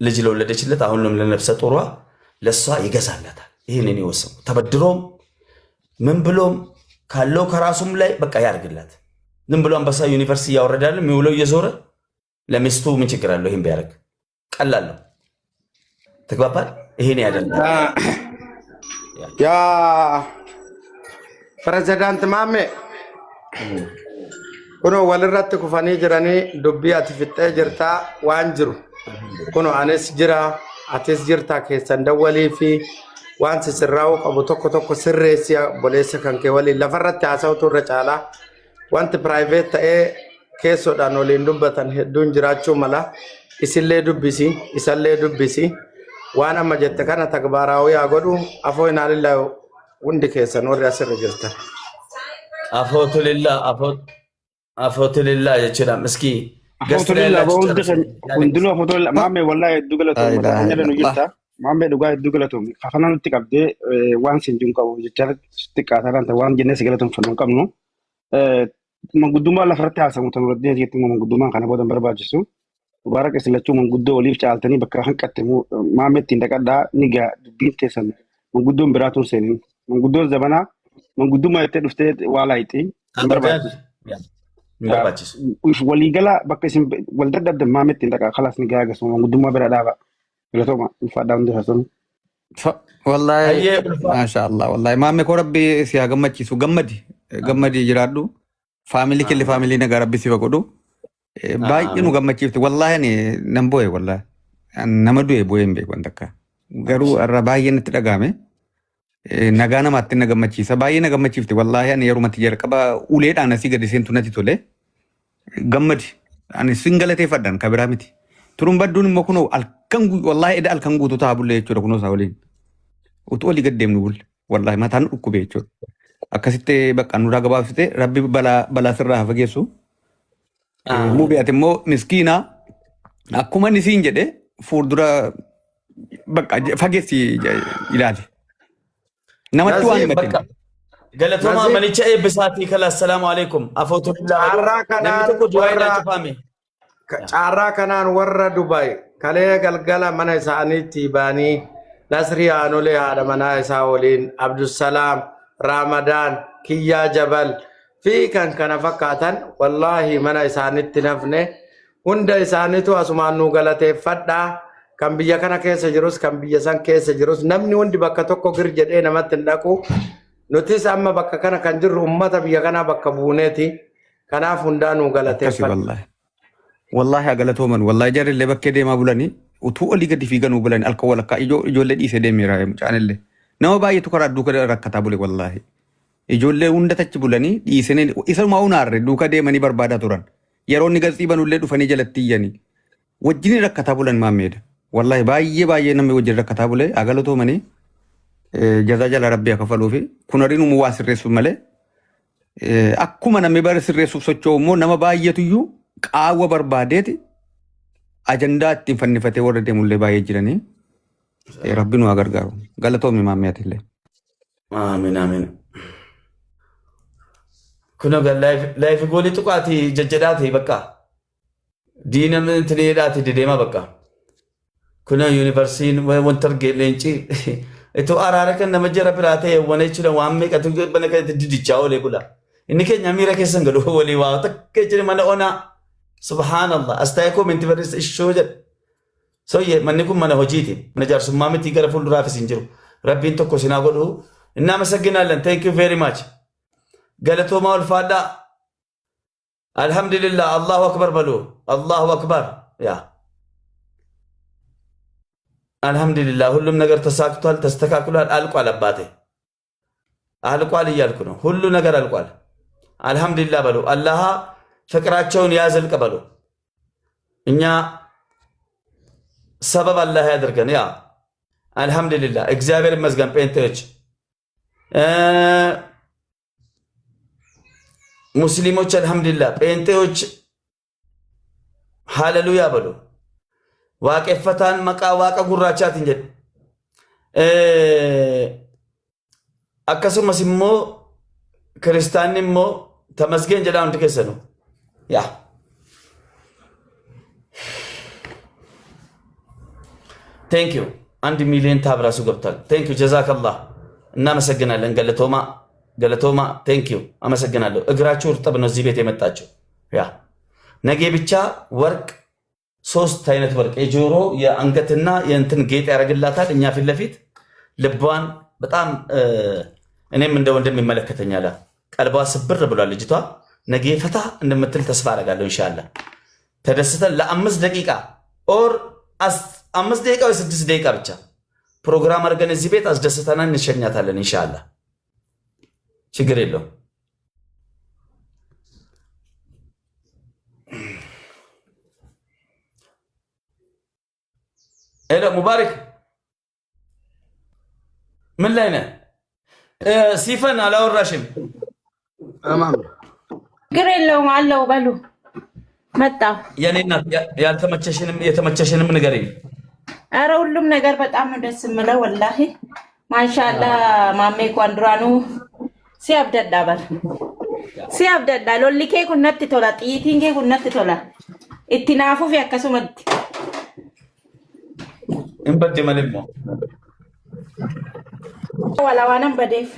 [SPEAKER 1] ልጅ ለወለደችለት አሁንም ለነፍሰ ጡሯ ለሷ ይገዛላታል። ይሄንን ይወሰው ተበድሮም ምን ብሎም ካለው ከራሱም ላይ በቃ ያርግላት። ዝም ብሎ አንበሳ ዩኒቨርሲቲ ያወረዳል የሚውለው እየዞረ ለሚስቱ ምን ችግር አለው? ይሄን ቢያደርግ ቀላል ነው። ተግባባል። ይሄን ያደርጋል።
[SPEAKER 6] ያ ፕሬዚዳንት ማሜ kuno walirratti kufanii jiranii dubbii ati fixxee jirtaa waan jiru kuno anis jira atis jirtaa keessan dawwalii fi waan sirraa'uu qabu tokko tokko sirreessi boleessa kan kee waliin lafarratti haasa'utu irra caalaa wanti piraayiveet ta'ee keessoodhaan waliin dubbatan hedduun jiraachuu mala isillee dubbisi isallee dubbisi waan amma jette kana takbaaraawuu yaa godhu afoo hinaalillaa hundi keessan warri asirra jirtan.
[SPEAKER 1] አፎቱልላ ይችላል እስኪ
[SPEAKER 4] Afootolilla hundinuu afootolilla maamee wallahi hedduu galatoom mataanya nu jirta maamee dhugaa hedduu galatoom kafana nutti qabdee waan sinjuun qabu jecha xiqqaataan waan jennee si galatoom fannu qabnu manguddummaa lafarratti haasamu tan waraddee jetti manguddummaa kana booda barbaachisu mubaaraka islachuu manguddoo waliif caaltanii bakka hanqatte maamee ittiin dhaqadhaa ni gaa dubbiin teessan manguddoon biraatuun seenin manguddoon zamanaa manguddummaa jettee dhuftee waa laayitii waliigala bakka isin wal daddabdan maametti dhaqa khalas ni gaaga sun guddummaa bira dhaaba filatoma ulfaadhaa hundi hasan
[SPEAKER 3] Wallahi maashaallah wallahi maame ko rabbi si haa gammachiisu gammadi jiraadhu faamilii kille faamilii nagaa rabbi si godhu baay'ee nu gammachiifte wallahi ani nan boo'e wallahi nama du'e boo'e hin beeku takka garuu irra baay'ee natti dhagahame nagaa namaatti na gammachiisa baay'ee na gammachiifte wallahi ani yerumatti jalqaba uleedhaan asii gadi seentu natti tole gammadi ani sin galateeffadhan kabiraa miti turun badduun immoo kunoo alkan wallahi eda alkan guutuu ta'a bulle jechuudha kunoo isaa waliin utuu olii gad deemnu bulle wallahi mataan dhukkube jechuudha akkasitti bakka nuraa gabaabsite rabbi balaa sirraa haa fageessu mubi ati immoo miskiina akkuma inni siin jedhe fuuldura bakka fageessi ilaali namatti waan himatin
[SPEAKER 1] galatoma manicha eebbisaati kala assalaamu alaikum afootullah namni tokko du'aa cufame
[SPEAKER 6] caarraa kanaan warra Dubai kalee galgala mana isaaniitti baanii Nasri Aanolee haadha manaa isaa waliin Abdusalaam Ramadaan Kiyyaa Jabal fi kan kana fakkaatan wallahi mana isaaniitti nafne hunda isaaniitu asumaan nu galateeffadhaa kan biyya kana keessa jirus kan biyya san keessa jirus namni hundi bakka tokko gir jedhee namatti hin dhaqu nutis amma bakka kana kan jirru ummata biyya kana bakka buuneeti kanaaf hundaa nu galateeffadha.
[SPEAKER 3] Wallahi galatooman wallahi jarrillee bakkee deemaa bulanii utuu olii gadi fiiganuu bulanii alka walakkaa ijoollee dhiisee deemeera mucaanillee nama baay'eetu karaa duuka rakkataa bule wallahi ijoollee hunda tachi bulanii dhiisanii isuma unaarre duuka deemanii barbaadaa turan yeroo inni gatsii banullee dhufanii jalatti iyyanii wajjin rakkataa bulan maammeedha wallahi baay'ee namni wajjin rakkataa bule galatoomanii jazaa jala rabbi akka faluufi kunariin uumuu waa sirreessuuf malee akkuma namni bara sirreessuuf socho'u immoo nama baay'eetuyyuu qaawwa barbaadeeti ajandaa ittiin fannifatee warra deemullee baay'ee jiranii rabbi nu haa gargaaru galatoomni maammeetillee.
[SPEAKER 1] Amiin amiin. Kun laayifi goolii tuqaati jajjadhaati bakka diinamni tiniidhaati dedeema bakka. Kun yuunivarsiitiin wanta argee leencii itoo araara kan nama jara biraa ta'e wane jechuudha waan meeqatu bana kanatti didichaa oolee bula. Inni keenya miira keessan gadu walii waa takka jira mana onaa. Subhanallah astaayee koomenti barreessa ishoo jedha. Soyyee manni kun mana hojiiti. Mana jaarsummaa miti gara fuulduraafis hin jiru. Rabbiin tokko sinaa godhu. Innaa masagginaallan thank you very much. Galatoomaa ulfaadhaa. Alhamdulillah Allahu akbar balu. Allahu akbar. Yaa. Alhamdulillah ሁሉም ነገር ተሳክቷል ተስተካክሏል አልቋል አባቴ አልቋል እያልኩ ነው ሁሉ ነገር አልቋል አልহামዱሊላህ በሉ አላህ ፍቅራቸውን ያዘልቅ በሉ እኛ ሰበብ አላህ ያድርገን ያ አልহামዱሊላህ እግዚአብሔር ይመስገን ጴንጤዎች ሙስሊሞች አልሐምዱሊላህ፣ ጴንጤዎች ሃሌሉያ በሉ። waaqeffataan maqaa waaqa gurraachaatiin jedhe. Akkasumas immoo kiristaanni immoo tamasgeen jedhaa hundi keessanuu. Yaa. Thank you. 1 ሚሊዮን ታብራሱ ገብቷል። Thank you ጀዛከላህ። እናመሰግናለን። ገለቶማ thank you አመሰግናለሁ። እግራችሁ እርጥብ ነው እዚህ ቤት የመጣችሁ። ያ ነገ ብቻ ወርቅ 3 አይነት ወርቅ የጆሮ የአንገትና የእንትን ጌጥ ያደርግላታል። እኛ ፊት ለፊት ልቧን በጣም እኔም እንደ ወንድም ይመለከተኛል። ቀልቧ ስብር ብሏል ልጅቷ። ነገ ፈታ እንደምትል ተስፋ አደርጋለሁ ኢንሻአላህ። ተደስተን ለ5 ደቂቃ ኦር 5 ደቂቃ ወይ 6 ደቂቃ ብቻ ፕሮግራም አድርገን እዚህ ቤት አስደስተና እንሸኛታለን ኢንሻአላህ። ችግር የለውም። ሄሎ ሙባረክ ምን ላይ ነህ? ሲፈን አላወራሽም?
[SPEAKER 2] አማም
[SPEAKER 8] ችግር የለውም አለው በሉ መጣሁ።
[SPEAKER 1] የኔ እናት ያልተመቸሽንም የተመቸሽንም ንገሪኝ።
[SPEAKER 8] ኧረ ሁሉም ነገር በጣም ነው ደስ የምለው ወላሂ ማሻአላ። ማሜ ኳንድራኑ ሲያብደዳ በር ሲያብደዳ ሎሊኬ ኩነት ቶላ ጥይቲንጌ ኩነት ቶላ ኢትናፉፍ ያከሱመት
[SPEAKER 1] እንበድ መልሞ
[SPEAKER 8] ወላ ዋናም በዴፍ